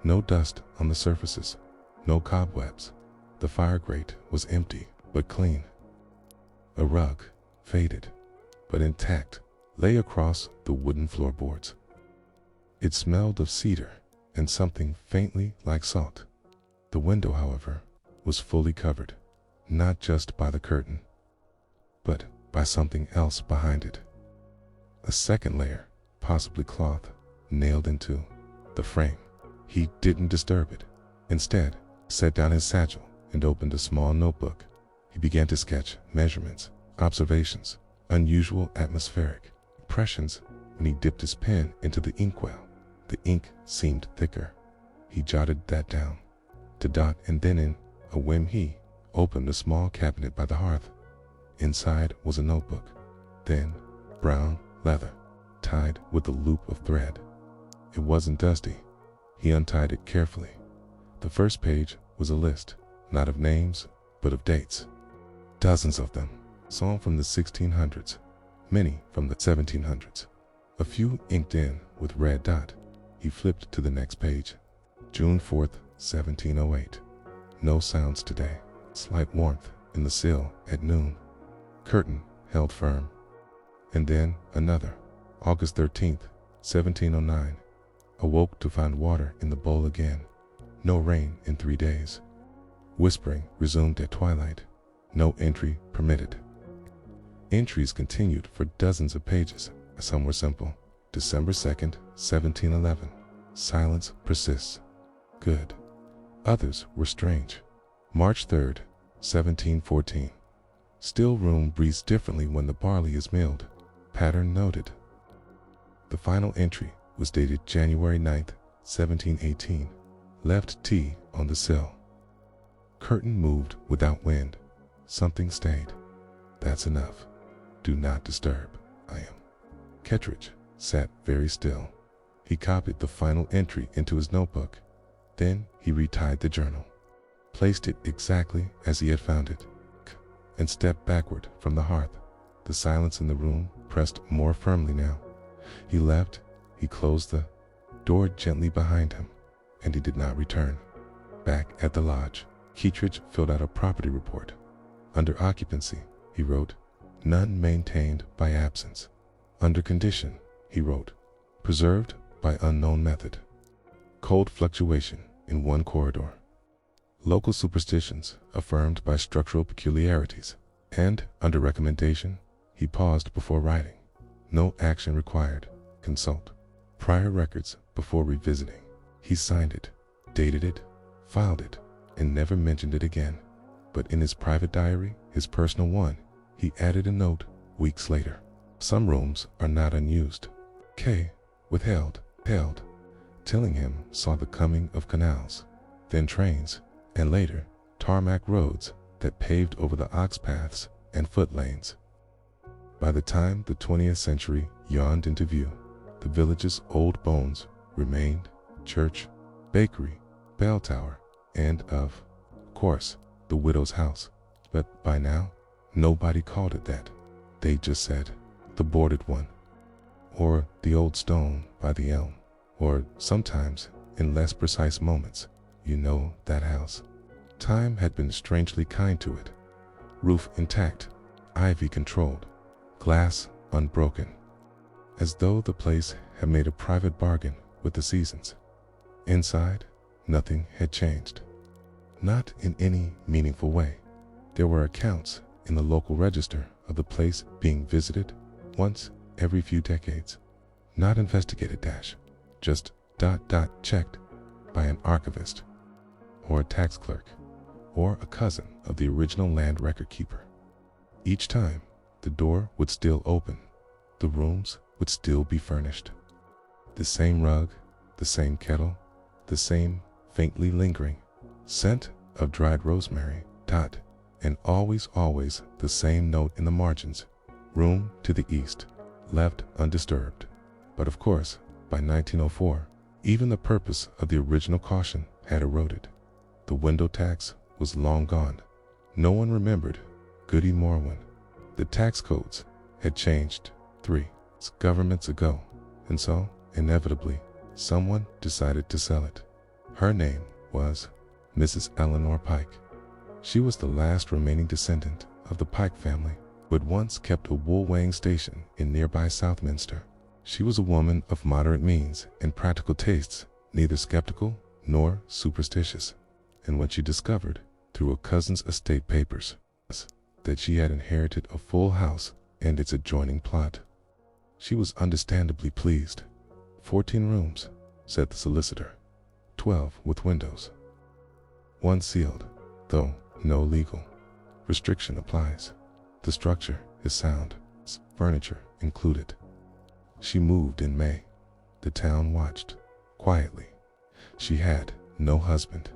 No dust on the surfaces, no cobwebs. The fire grate was empty but clean. A rug, faded but intact, lay across the wooden floorboards. It smelled of cedar and something faintly like salt. The window, however, was fully covered, not just by the curtain, but by something else behind it. A second layer, possibly cloth, nailed into the frame. He didn't disturb it. Instead, set down his satchel and opened a small notebook. He began to sketch measurements, observations, unusual atmospheric impressions. When he dipped his pen into the inkwell, the ink seemed thicker. He jotted that down. To dot, and then in a whim he opened a small cabinet by the hearth. Inside was a notebook, thin, brown leather, tied with a loop of thread. It wasn't dusty. He untied it carefully. The first page was a list, not of names, but of dates. Dozens of them, some from the 1600s, many from the 1700s. A few inked in with red dot. He flipped to the next page. June 4th, 1708. No sounds today. Slight warmth in the sill at noon. Curtain held firm. And then another. August 13th, 1709. Awoke to find water in the bowl again. No rain in 3 days. Whispering resumed at twilight. No entry permitted. Entries continued for dozens of pages. Some were simple. December 2nd, 1711. Silence persists. Good. Others were strange. March 3rd, 1714. Still room breathes differently when the barley is milled. Pattern noted. The final entry was dated January 9th, 1718. Left tea on the sill. Curtain moved without wind. Something stayed. That's enough. Do not disturb. I am. Kettridge sat very still. He copied the final entry into his notebook. Then he retied the journal, placed it exactly as he had found it, and stepped backward from the hearth. The silence in the room pressed more firmly now. He left, he closed the door gently behind him, and he did not return. Back at the lodge, Kettridge filled out a property report. Under occupancy, he wrote, none maintained by absence. Under condition, he wrote, preserved by unknown method. Cold fluctuation in one corridor. Local superstitions affirmed by structural peculiarities. And, under recommendation, he paused before writing. No action required. Consult prior records before revisiting. He signed it, dated it, filed it, and never mentioned it again. But in his private diary, his personal one, he added a note weeks later. Some rooms are not unused. K. withheld. Tillingham saw the coming of canals, then trains, and later, tarmac roads that paved over the ox paths and foot lanes. By the time the 20th century yawned into view, the village's old bones remained: church, bakery, bell tower, and of course, the widow's house. But by now, nobody called it that. They just said, the boarded one, or the old stone by the elm, or sometimes, in less precise moments, you know that house. Time had been strangely kind to it. Roof intact, ivy controlled, glass unbroken, as though the place had made a private bargain with the seasons. Inside, nothing had changed. Not in any meaningful way. There were accounts in the local register of the place being visited once every few decades. Not investigated just ... checked by an archivist, or a tax clerk, or a cousin of the original land record keeper. Each time, the door would still open. The rooms would still be furnished. The same rug, the same kettle, the same faintly lingering scent of dried rosemary, and always the same note in the margins: room to the east, left undisturbed. But of course, by 1904, even the purpose of the original caution had eroded. The window tax was long gone. No one remembered Goody Morwen. The tax codes had changed 3 governments ago, and so, inevitably, someone decided to sell it. Her name was Mrs. Eleanor Pike. She was the last remaining descendant of the Pike family, who had once kept a wool-weighing station in nearby Southminster. She was a woman of moderate means and practical tastes, neither skeptical nor superstitious. And when she discovered, through a cousin's estate papers, that she had inherited a full house and its adjoining plot, she was understandably pleased. 14 rooms, said the solicitor, 12 with windows. 1 sealed, though no legal restriction applies. The structure is sound, furniture included. She moved in May. The town watched, quietly. She had no husband,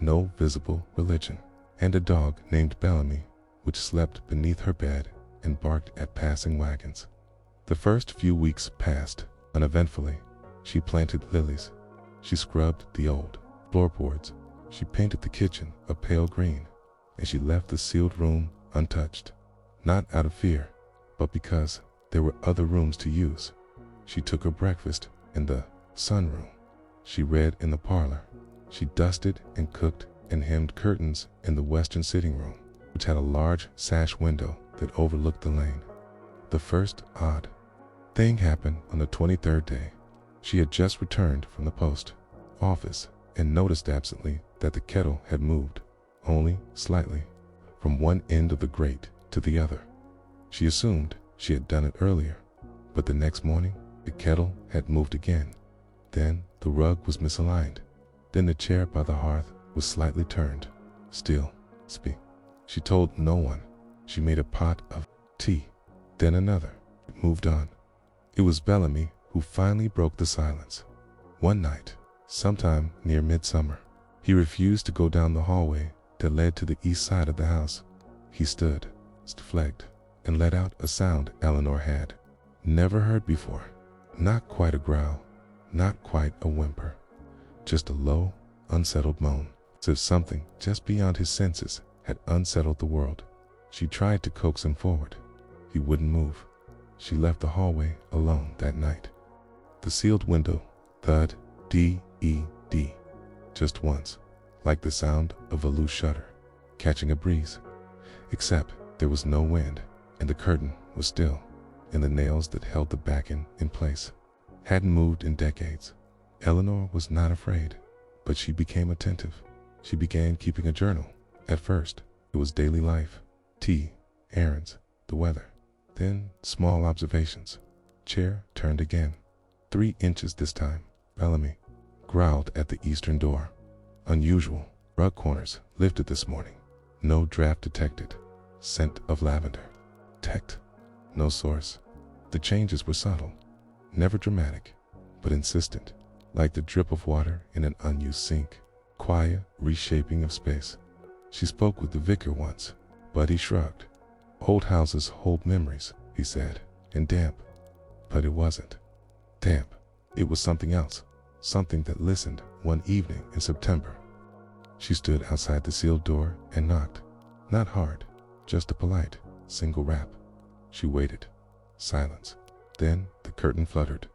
no visible religion, and a dog named Bellamy, which slept beneath her bed and barked at passing wagons. The first few weeks passed uneventfully. She planted lilies. She scrubbed the old floorboards. She painted the kitchen a pale green, and she left the sealed room untouched, not out of fear, but because there were other rooms to use. She took her breakfast in the sunroom. She read in the parlor. She dusted and cooked and hemmed curtains in the western sitting room, which had a large sash window that overlooked the lane. The first odd thing happened on the 23rd day. She had just returned from the post office and noticed absently that the kettle had moved, only slightly, from one end of the grate to the other. She assumed she had done it earlier, but the next morning, the kettle had moved again. Then the rug was misaligned. Then the chair by the hearth was slightly turned. Still, speak. She told no one. She made a pot of tea, then another. It moved on. It was Bellamy who finally broke the silence. One night, sometime near midsummer, he refused to go down the hallway that led to the east side of the house. He stood, flagged, and let out a sound Eleanor had never heard before. Not quite a growl, not quite a whimper, just a low, unsettled moan, as if something just beyond his senses had unsettled the world. She tried to coax him forward. He wouldn't move. She left the hallway alone that night. The sealed window thud, D-E-D, just once, like the sound of a loose shutter catching a breeze. Except there was no wind, and the curtain was still, and the nails that held the backen in place hadn't moved in decades. Eleanor was not afraid, but she became attentive. She began keeping a journal. At first, it was daily life, tea, errands, the weather. Then small observations. Chair turned again. 3 inches this time. Bellamy growled at the eastern door. Unusual. Rug corners lifted this morning. No draft detected. Scent of lavender. Detect. No source. The changes were subtle. Never dramatic, but insistent. Like the drip of water in an unused sink. Quiet reshaping of space. She spoke with the vicar once, but he shrugged. Old houses hold memories, he said, and damp. But it wasn't damp. It was something else, something that listened one evening in September. She stood outside the sealed door and knocked. Not hard, just a polite, single rap. She waited. Silence. Then the curtain fluttered.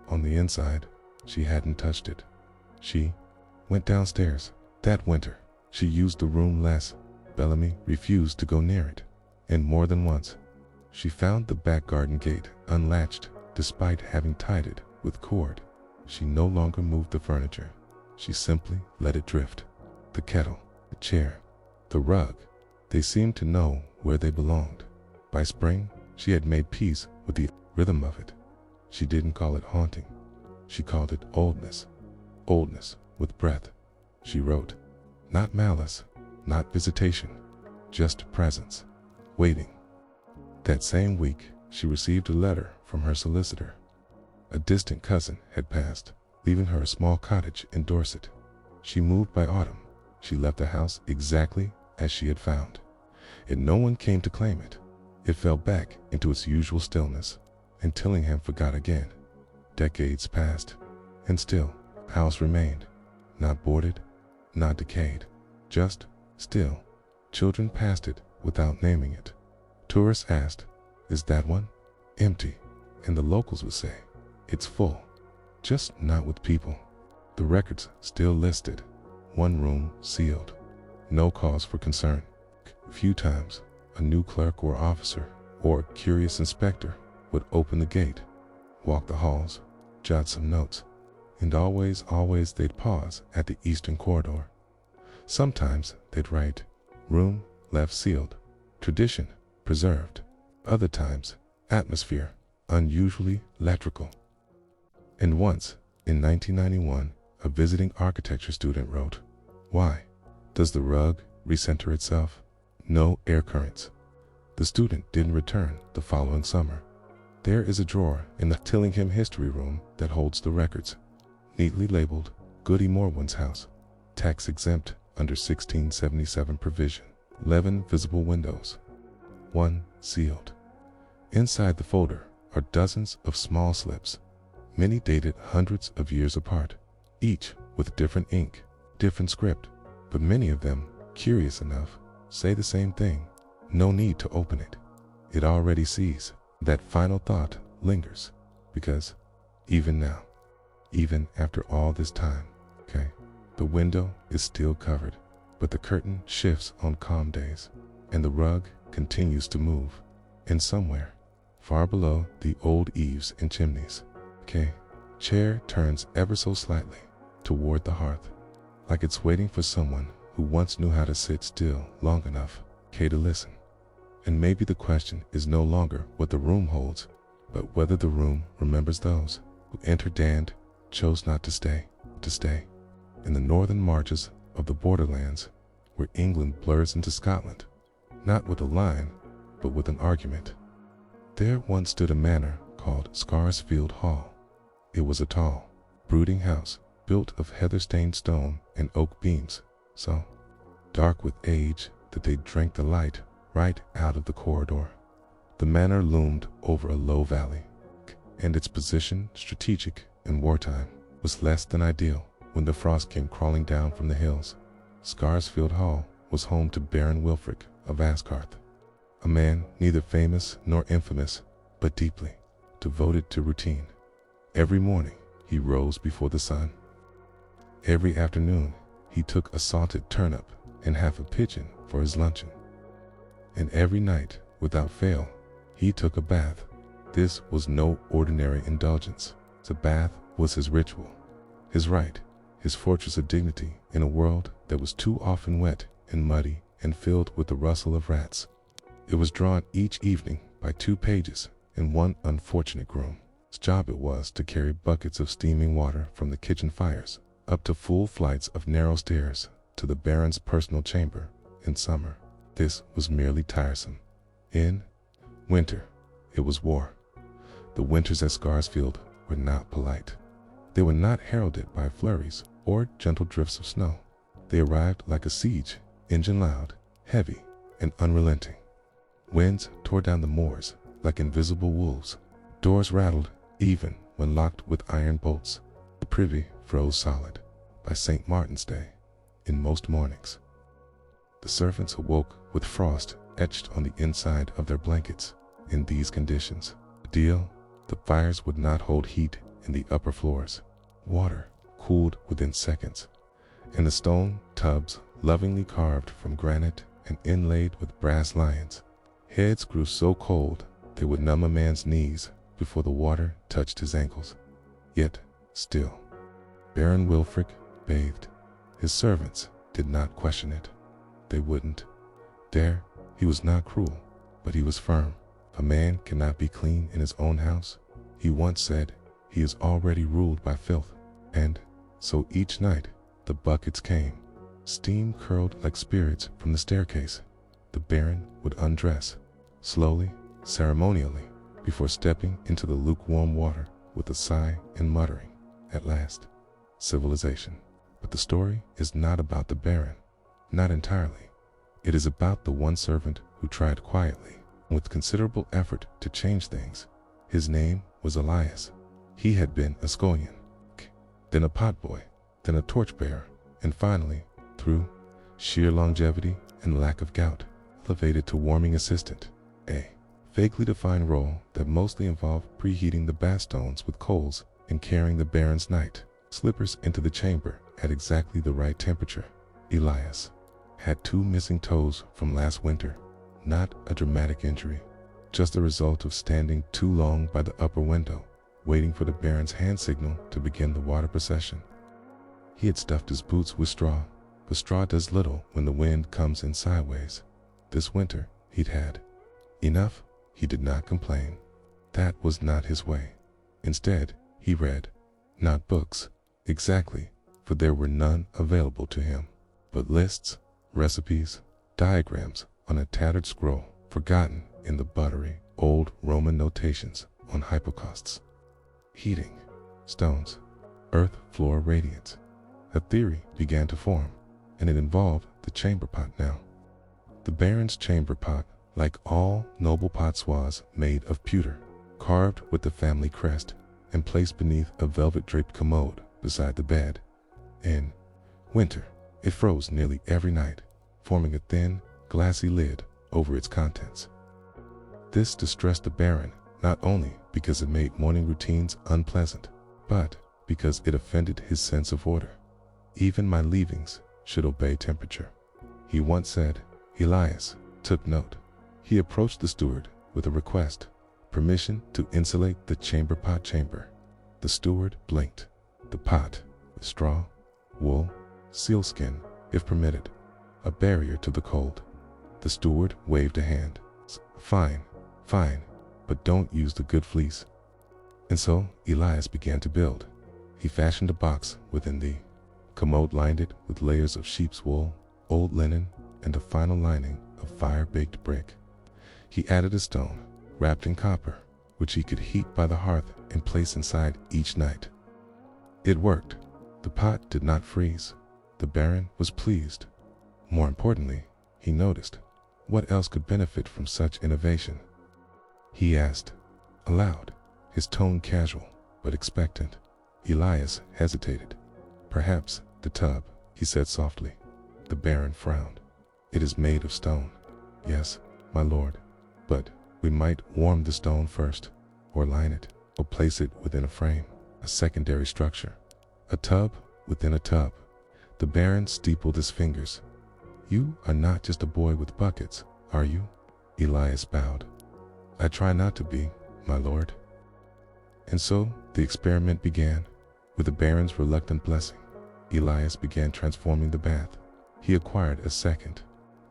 On the inside, she hadn't touched it. She went downstairs. That winter, she used the room less. Bellamy refused to go near it. And more than once, she found the back garden gate unlatched despite having tied it with cord. She no longer moved the furniture. She simply let it drift. The kettle, the chair, the rug, they seemed to know where they belonged. By spring, she had made peace with the rhythm of it. She didn't call it haunting. She called it oldness. Oldness with breath. She wrote, not malice, not visitation, just presence. Waiting. That same week, she received a letter from her solicitor. A distant cousin had passed, leaving her a small cottage in Dorset. She moved by autumn. She left the house exactly as she had found, and no one came to claim it. It fell back into its usual stillness, and Tillingham forgot again. Decades passed, and still, the house remained, not boarded, not decayed, just still. Children passed it without naming it. Tourists asked, is that one empty? And the locals would say, it's full, just not with people. The records still listed, one room sealed, no cause for concern. A few times, a new clerk or officer or curious inspector would open the gate, walk the halls, jot some notes, and always they'd pause at the eastern corridor. Sometimes they'd write, room left sealed, tradition preserved. Other times, atmosphere unusually electrical. And once, in 1991, a visiting architecture student wrote, why does the rug recenter itself? No air currents. The student didn't return the following summer. There is a drawer in the Tillingham History Room that holds the records, neatly labeled Goody Morwen's house, tax exempt under 1677 provision. 11 visible windows, 1 sealed. Inside the folder are dozens of small slips, many dated hundreds of years apart, each with different ink, different script, but many of them, curious enough, say the same thing. No need to open it. It already sees. That final thought lingers, because even now, even after all this time, the window is still covered, but the curtain shifts on calm days, and the rug continues to move. And somewhere, far below the old eaves and chimneys, chair turns ever so slightly toward the hearth, like it's waiting for someone who once knew how to sit still long enough, to listen. And maybe the question is no longer what the room holds, but whether the room remembers those who entered and chose not to stay. In the northern marches of the borderlands, where England blurs into Scotland, not with a line, but with an argument, there once stood a manor called Scarsfield Hall. It was a tall, brooding house built of heather-stained stone and oak beams, so dark with age that they drank the light right out of the corridor. The manor loomed over a low valley, and its position, strategic in wartime, was less than ideal when the frost came crawling down from the hills. Scarsfield Hall was home to Baron Wilfric of Ascarth, a man neither famous nor infamous, but deeply devoted to routine. Every morning he rose before the sun. Every afternoon he took a salted turnip and half a pigeon for his luncheon. And every night, without fail, he took a bath. This was no ordinary indulgence. The bath was his ritual, his rite, his fortress of dignity in a world that was too often wet and muddy and filled with the rustle of rats. It was drawn each evening by 2 pages and one unfortunate groom. His job it was to carry buckets of steaming water from the kitchen fires up to full flights of narrow stairs to the Baron's personal chamber in summer. This was merely tiresome. In winter, it was war. The winters at Scarsfield were not polite. They were not heralded by flurries or gentle drifts of snow. They arrived like a siege, engine loud, heavy, and unrelenting. Winds tore down the moors like invisible wolves. Doors rattled even when locked with iron bolts. The privy froze solid by St. Martin's Day in most mornings. The servants awoke with frost etched on the inside of their blankets. In these conditions, the fires would not hold heat in the upper floors. Water cooled within seconds, and the stone tubs, lovingly carved from granite and inlaid with brass lions, heads grew so cold they would numb a man's knees before the water touched his ankles. Yet, still, Baron Wilfric bathed. His servants did not question it. They wouldn't dare. He was not cruel, but he was firm. A man cannot be clean in his own house. He once said, he is already ruled by filth. And so each night the buckets came. Steam curled like spirits from the staircase. The Baron would undress, slowly, ceremonially, before stepping into the lukewarm water with a sigh and muttering, at last, civilization. But the story is not about the Baron, not entirely. It is about the one servant who tried quietly, with considerable effort, to change things. His name was Elias. He had been a scullion, then a potboy, then a torchbearer, and finally, through sheer longevity and lack of gout, elevated to warming assistant, a vaguely defined role that mostly involved preheating the bath stones with coals and carrying the Baron's night slippers into the chamber at exactly the right temperature. Elias had 2 missing toes from last winter, not a dramatic injury, just the result of standing too long by the upper window, waiting for the Baron's hand signal to begin the water procession. He had stuffed his boots with straw, but straw does little when the wind comes in sideways. This winter he'd had enough. He did not complain. That was not his way. Instead, he read, not books, exactly, for there were none available to him, but lists, recipes, diagrams on a tattered scroll, forgotten in the buttery old Roman notations on hypocausts. Heating, stones, earth floor radiance. A theory began to form, and it involved the chamber pot now. The Baron's chamber pot, like all noble pots, was made of pewter, carved with the family crest, and placed beneath a velvet-draped commode beside the bed. In winter, it froze nearly every night, forming a thin, glassy lid over its contents. This distressed the Baron not only because it made morning routines unpleasant, but because it offended his sense of order. Even my leavings should obey temperature, he once said. Elias took note. He approached the steward with a request, permission to insulate the chamber pot chamber. The steward blinked. The pot, with straw, wool, sealskin, if permitted, a barrier to the cold. The steward waved a hand. Fine, fine, but don't use the good fleece." And so Elias began to build. He fashioned a box within the commode, lined it with layers of sheep's wool, old linen, and a final lining of fire-baked brick. He added a stone, wrapped in copper, which he could heat by the hearth and place inside each night. It worked. The pot did not freeze. The Baron was pleased. More importantly, he noticed what else could benefit from such innovation. He asked, aloud, his tone casual but expectant. Elias hesitated. "Perhaps the tub," he said softly. The Baron frowned. "It is made of stone." "Yes, my lord, but we might warm the stone first, or line it, or place it within a frame, a secondary structure." "A tub within a tub." The Baron steepled his fingers. "You are not just a boy with buckets, are you?" Elias bowed. "I try not to be, my lord." And so the experiment began. With the Baron's reluctant blessing, Elias began transforming the bath. He acquired a second,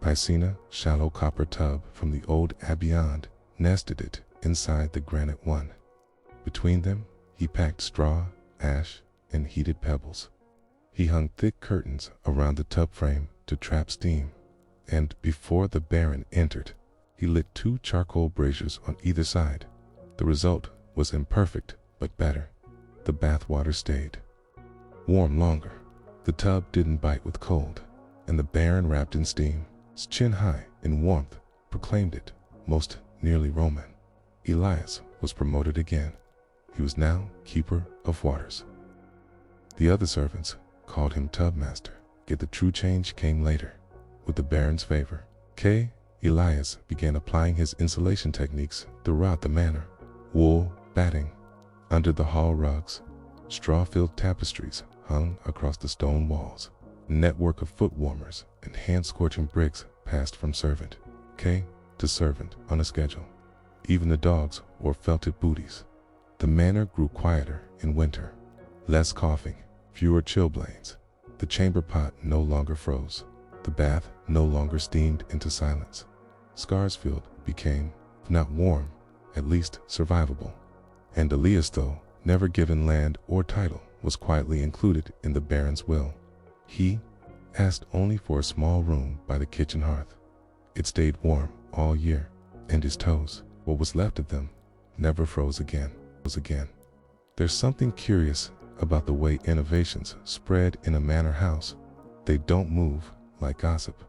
piscina, shallow copper tub from the old abbey and nested it inside the granite one. Between them, he packed straw, ash, and heated pebbles. He hung thick curtains around the tub frame to trap steam, and before the Baron entered, he lit 2 charcoal braziers on either side. The result was imperfect, but better. The bath water stayed warm longer. The tub didn't bite with cold, and the Baron, wrapped in steam, chin high in warmth, proclaimed it most nearly Roman. Elias was promoted again. He was now keeper of waters. The other servants called him tub master, yet the true change came later. With the Baron's favor, Elias began applying his insulation techniques throughout the manor. Wool batting under the hall rugs, straw-filled tapestries hung across the stone walls, a network of foot warmers and hand-scorching bricks passed from servant to servant on a schedule. Even the dogs wore felted booties. The manor grew quieter in winter. Less coughing, fewer chilblains. The chamber pot no longer froze. The bath no longer steamed into silence. Scarsfield became, if not warm, at least survivable. And Elias, though never given land or title, was quietly included in the Baron's will. He asked only for a small room by the kitchen hearth. It stayed warm all year, and his toes, what was left of them, never froze again. There's something curious about the way innovations spread in a manor house. They don't move like gossip.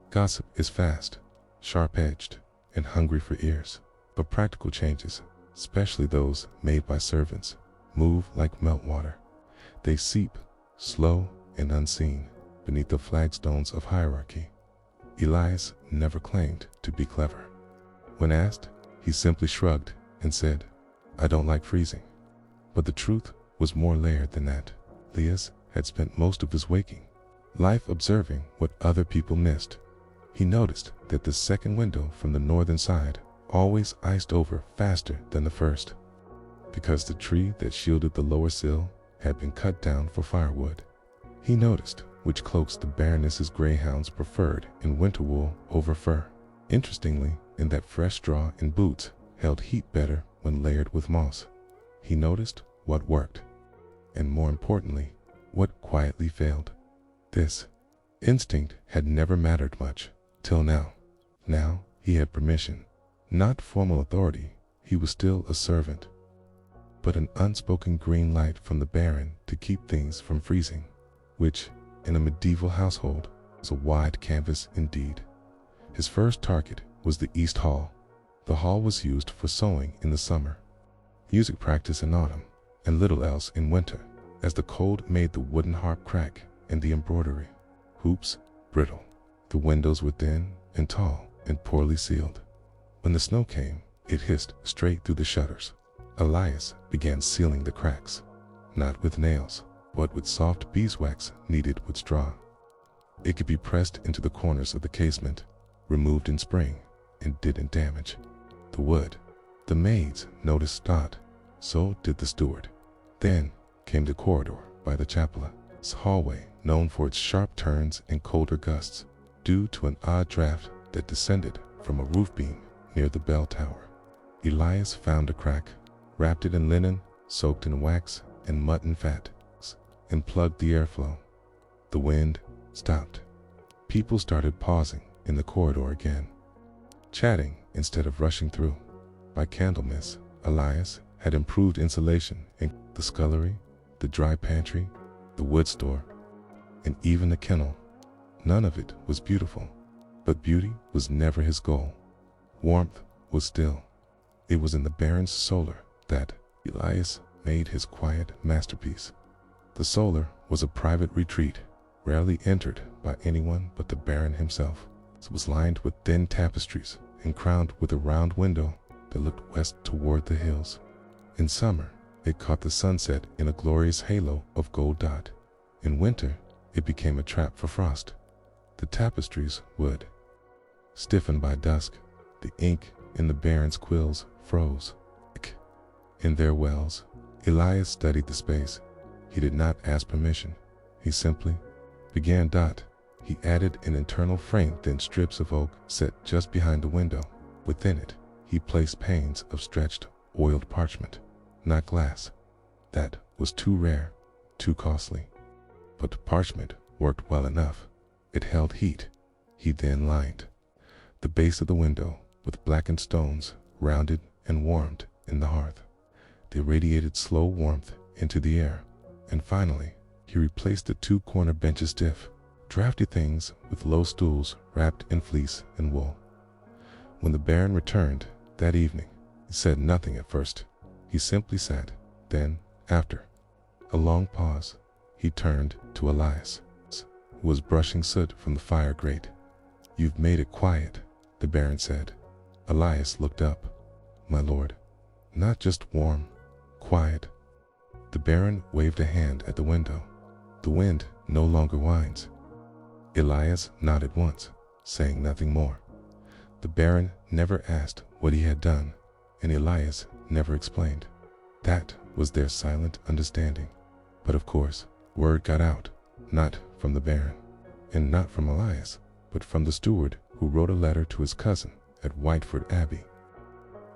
Gossip is fast, sharp-edged, and hungry for ears. But practical changes, especially those made by servants, move like meltwater. They seep, slow and unseen, beneath the flagstones of hierarchy. Elias never claimed to be clever. When asked, he simply shrugged and said, "I don't like freezing." But the truth was more layered than that. Elias had spent most of his waking life observing what other people missed. He noticed that the second window from the northern side always iced over faster than the first, because the tree that shielded the lower sill had been cut down for firewood. He noticed which cloaks the Baroness's greyhounds preferred in winter wool over fur. Interestingly, in that fresh straw and boots held heat better when layered with moss. He noticed what worked, and more importantly, what quietly failed. This instinct had never mattered much, till now. Now he had permission, not formal authority. He was still a servant, but an unspoken green light from the Baron to keep things from freezing, which, in a medieval household, was a wide canvas indeed. His first target was the East Hall. The hall was used for sewing in the summer, music practice in autumn, and little else in winter, as the cold made the wooden harp crack and the embroidery hoops brittle. The windows were thin and tall and poorly sealed. When the snow came, it hissed straight through the shutters. Elias began sealing the cracks, not with nails, but with soft beeswax kneaded with straw. It could be pressed into the corners of the casement, removed in spring, and didn't damage the wood. The maids noticed that, so did the steward. Then came the corridor by the chapel's hallway, known for its sharp turns and colder gusts, due to an odd draft that descended from a roof beam near the bell tower. Elias found a crack, wrapped it in linen, soaked in wax and mutton fat, and plugged the airflow. The wind stopped. People started pausing in the corridor again, chatting instead of rushing through. By Candlemas, Elias had improved insulation in the scullery, the dry pantry, the wood store, and even the kennel. None of it was beautiful, but beauty was never his goal. Warmth was still. It was in the Baron's solar that Elias made his quiet masterpiece. The solar was a private retreat, rarely entered by anyone but the Baron himself. It was lined with thin tapestries and crowned with a round window that looked west toward the hills. In summer, it caught the sunset in a glorious halo of gold dot. In winter, it became a trap for frost. The tapestries would stiffen by dusk. The ink in the Baron's quills froze. In their wells, Elias studied the space. He did not ask permission. He simply began. He added an internal frame, then strips of oak set just behind the window. Within it, he placed panes of stretched, oiled parchment, not glass. That was too rare, too costly. But the parchment worked well enough. It held heat. He then lined the base of the window with blackened stones, rounded and warmed in the hearth. They radiated slow warmth into the air. And finally, he replaced the two corner benches, stiff, drafty things, with low stools wrapped in fleece and wool. When the Baron returned that evening, he said nothing at first. He simply sat. Then, after a long pause, he turned to Elias, who was brushing soot from the fire grate. "You've made it quiet," the Baron said. Elias looked up. "My lord, not just warm, quiet." The Baron waved a hand at the window. "The wind no longer whines." Elias nodded once, saying nothing more. The Baron never asked what he had done, and Elias never explained. That was their silent understanding. But of course, word got out, not from the Baron, and not from Elias, but from the steward, who wrote a letter to his cousin at Whiteford Abbey,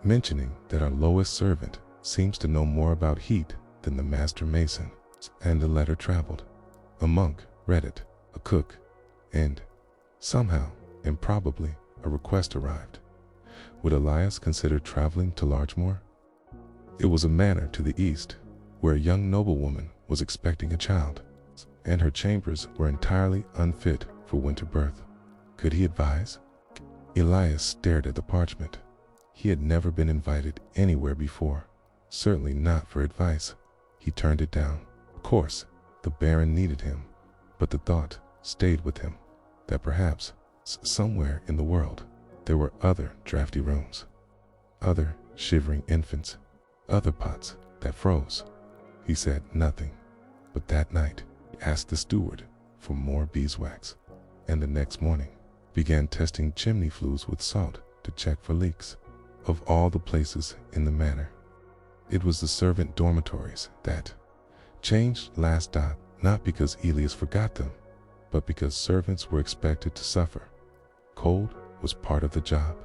mentioning that our lowest servant seems to know more about heat than the master mason. And the letter traveled. A monk read it, a cook, and somehow, improbably, a request arrived. Would Elias consider traveling to Larchmore? It was a manor to the east, where a young noblewoman was expecting a child, and her chambers were entirely unfit for winter birth. Could he advise? Elias stared at the parchment. He had never been invited anywhere before, certainly not for advice. He turned it down. Of course, the Baron needed him, but the thought stayed with him that perhaps somewhere in the world there were other drafty rooms, other shivering infants, other pots that froze. He said nothing, but that night he asked the steward for more beeswax, and the next morning began testing chimney flues with salt to check for leaks. Of all the places in the manor, it was the servant dormitories that changed last. Not because Elias forgot them, but because servants were expected to suffer. Cold was part of the job.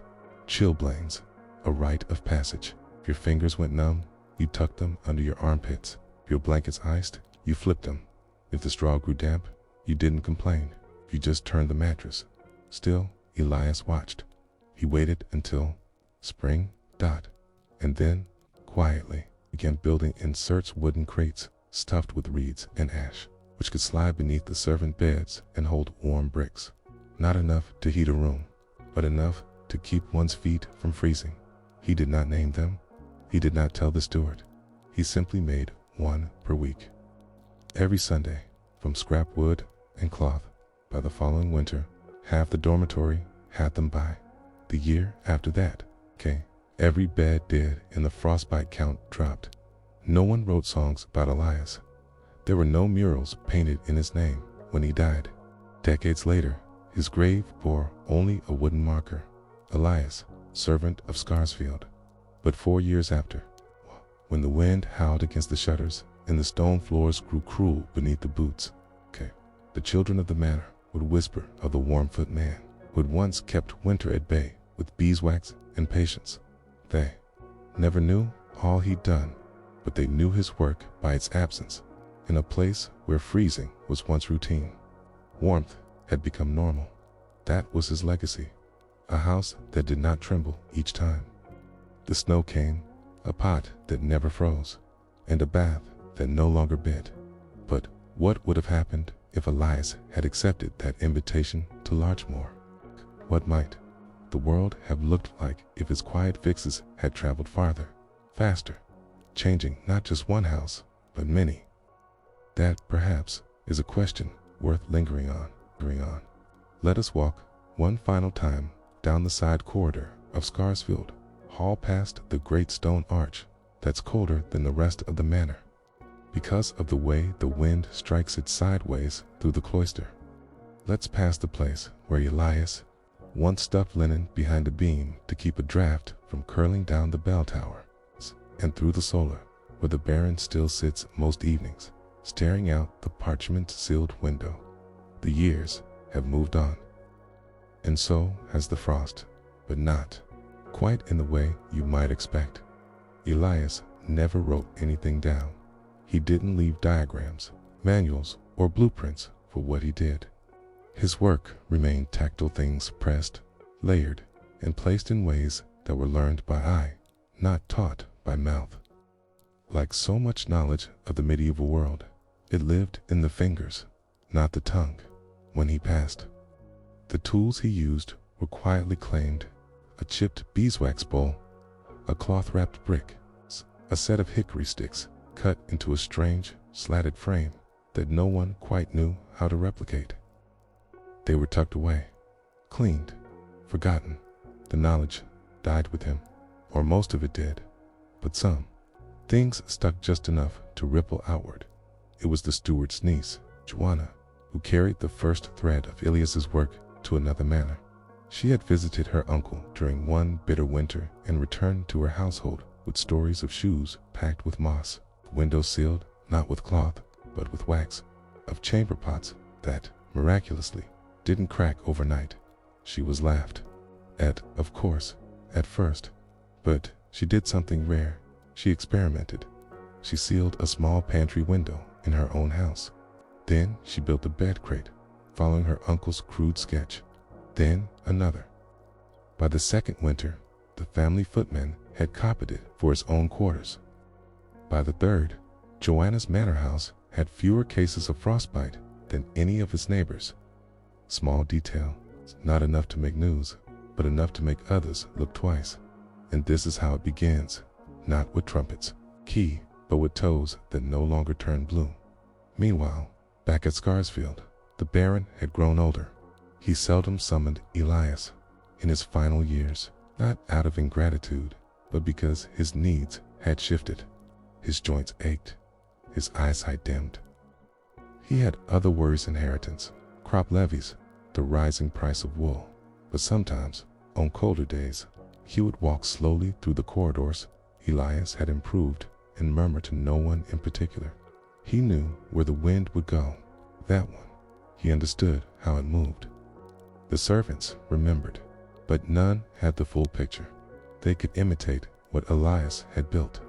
Chilblains, a rite of passage. If your fingers went numb, you tucked them under your armpits. If your blankets iced, you flipped them. If the straw grew damp, you didn't complain. You just turned the mattress. Still, Elias watched. He waited until spring. And then, quietly, began building inserts, wooden crates stuffed with reeds and ash, which could slide beneath the servant beds and hold warm bricks. Not enough to heat a room, but enough to keep one's feet from freezing. He did not name them. He did not tell the steward. He simply made one per week. Every Sunday, from scrap wood and cloth. By the following winter, half the dormitory had them by. The year after that, every bed did, and the frostbite count dropped. No one wrote songs about Elias. There were no murals painted in his name when he died. Decades later, his grave bore only a wooden marker, Elias, servant of Scarsfield. But 4 years after, when the wind howled against the shutters and the stone floors grew cruel beneath the boots, the children of the manor would whisper of the warm-foot man who had once kept winter at bay with with beeswax and patience. They never knew all he'd done, but they knew his work by its absence. In a place where freezing was once routine, warmth had become normal. That was his legacy, a house that did not tremble each time the snow came, a pot that never froze, and a bath that no longer bit. But what would have happened if Elias had accepted that invitation to Larchmore? What might the world have looked like if his quiet fixes had traveled farther, faster, changing not just one house, but many? That, perhaps, is a question worth lingering on. Let us walk one final time down the side corridor of Scarsfield Hall past the great stone arch that's colder than the rest of the manor, because of the way the wind strikes it sideways through the cloister. Let's pass the place where Elias once stuffed linen behind a beam to keep a draft from curling down the bell tower, and through the solar, where the Baron still sits most evenings, staring out the parchment-sealed window. The years have moved on, and so has the frost, but not quite in the way you might expect. Elias never wrote anything down. He didn't leave diagrams, manuals, or blueprints for what he did. His work remained tactile things pressed, layered, and placed in ways that were learned by eye, not taught by mouth. Like so much knowledge of the medieval world, it lived in the fingers, not the tongue. When he passed, the tools he used were quietly claimed: a chipped beeswax bowl, a cloth-wrapped brick, a set of hickory sticks cut into a strange, slatted frame that no one quite knew how to replicate. They were tucked away, cleaned, forgotten. The knowledge died with him, or most of it did, but some things stuck just enough to ripple outward. It was the steward's niece, Joanna, who carried the first thread of Ilias's work to another manor. She had visited her uncle during one bitter winter and returned to her household with stories of shoes packed with moss, windows sealed not with cloth but with wax, of chamber pots that, miraculously, didn't crack overnight. She was laughed at, of course, at first, but she did something rare. She experimented. She sealed a small pantry window in her own house. Then she built a bed crate, following her uncle's crude sketch. Then another. By the second winter, the family footman had copied it for his own quarters. By the third, Joanna's manor house had fewer cases of frostbite than any of its neighbors. Small detail, not enough to make news, but enough to make others look twice. And this is how it begins, not with trumpets, key, but with toes that no longer turn blue. Meanwhile, back at Scarsfield, the Baron had grown older. He seldom summoned Elias in his final years, not out of ingratitude, but because his needs had shifted. His joints ached, his eyesight dimmed. He had other worries: inheritance, crop levies, the rising price of wool. But sometimes, on colder days, he would walk slowly through the corridors. Elias had improved and murmur to no one in particular. He knew where the wind would go, that one. He understood how it moved. The servants remembered, but none had the full picture. They could imitate what Elias had built,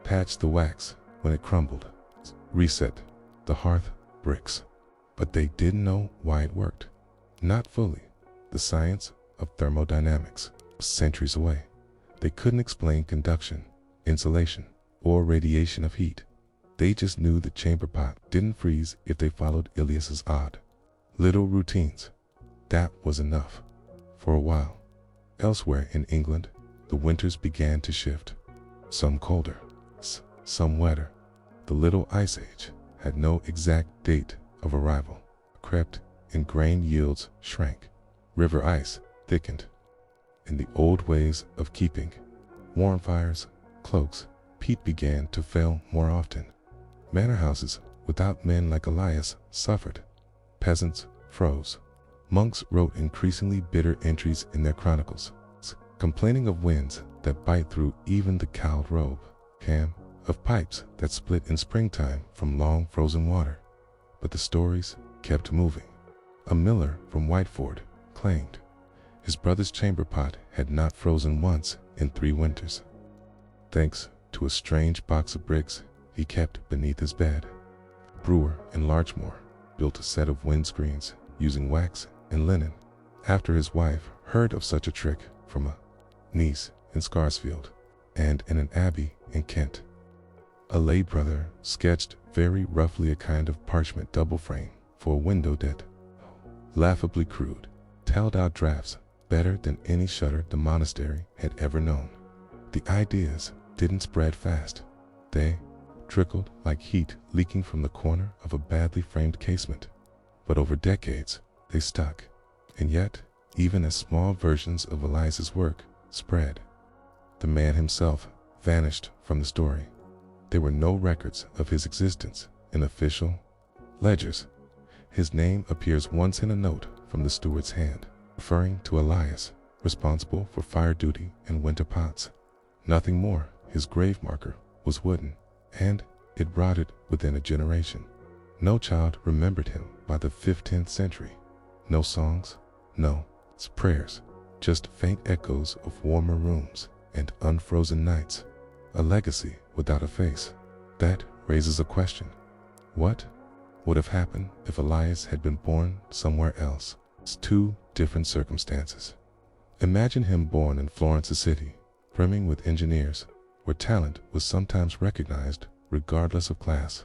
patch the wax when it crumbled, reset the hearth bricks, but they didn't know why it worked. Not fully. The science of thermodynamics was centuries away. They couldn't explain conduction, insulation, or radiation of heat. They just knew the chamber pot didn't freeze if they followed Ilias's odd little routines. That was enough. For a while, elsewhere in England, the winters began to shift. Some colder, some wetter. The Little Ice Age had no exact date of arrival. Crept and grain yields shrank. River ice thickened. In the old ways of keeping warm fires, cloaks, peat began to fail more often. Manor houses without men like Elias suffered. Peasants froze. Monks wrote increasingly bitter entries in their chronicles, complaining of winds that bite through even the cowled robe, of pipes that split in springtime from long frozen water. But the stories kept moving. A miller from Whiteford claimed His brother's chamber pot had not frozen once in 3 winters, thanks to a strange box of bricks he kept beneath his bed. A brewer in Larchmore built a set of windscreens using wax and linen after his wife heard of such a trick from a niece in Scarsfield and in an abbey in Kent. A lay brother sketched very roughly a kind of parchment double frame for a window that, laughably crude, held out drafts better than any shutter the monastery had ever known. The ideas didn't spread fast. They trickled like heat leaking from the corner of a badly framed casement. But over decades, they stuck. And yet, even as small versions of Elias's work spread, the man himself vanished from the story. There were no records of his existence in official ledgers. His name appears once in a note from the steward's hand, referring to Elias, responsible for fire duty and winter pots. Nothing more. His grave marker was wooden, and it rotted within a generation. No child remembered him by the 15th century. No songs, no prayers, just faint echoes of warmer rooms and unfrozen nights. A legacy without a face. That raises a question. What would have happened if Elias had been born somewhere else? It's 2 different circumstances. Imagine him born in Florence City, brimming with engineers, where talent was sometimes recognized regardless of class.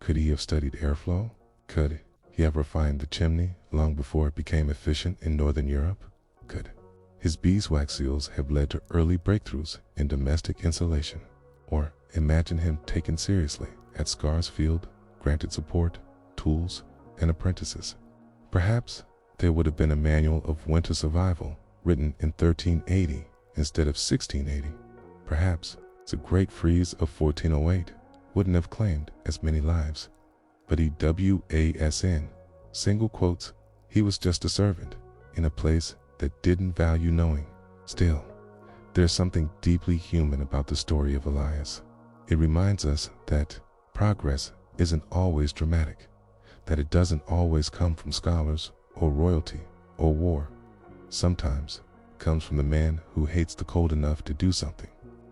Could he have studied airflow? Could he have refined the chimney long before it became efficient in Northern Europe? Could his beeswax seals have led to early breakthroughs in domestic insulation? Or imagine him taken seriously at Scarsfield, granted support, tools, and apprentices. Perhaps there would have been a manual of winter survival written in 1380 instead of 1680. Perhaps the Great Freeze of 1408 wouldn't have claimed as many lives. But EWASN, single quotes, he was just a servant in a place that didn't value knowing. Still, there's something deeply human about the story of Elias. It reminds us that progress isn't always dramatic, that it doesn't always come from scholars or royalty or war. Sometimes it comes from the man who hates the cold enough to do something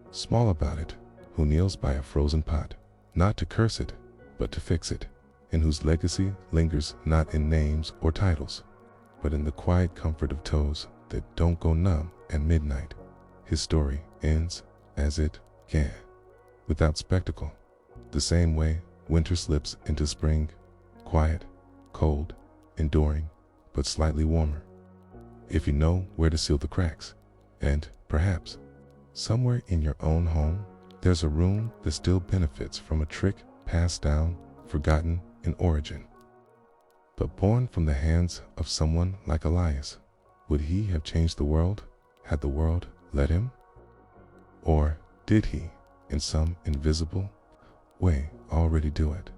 small about it, who kneels by a frozen pot, not to curse it, but to fix it, and whose legacy lingers not in names or titles, but in the quiet comfort of toes that don't go numb at midnight. His story ends as it can, without spectacle, the same way winter slips into spring, quiet, cold, enduring, but slightly warmer. If you know where to seal the cracks, and perhaps somewhere in your own home, there's a room that still benefits from a trick passed down, forgotten in origin, but born from the hands of someone like Elias. Would he have changed the world had the world let him? Or did he, in some invisible way, already do it?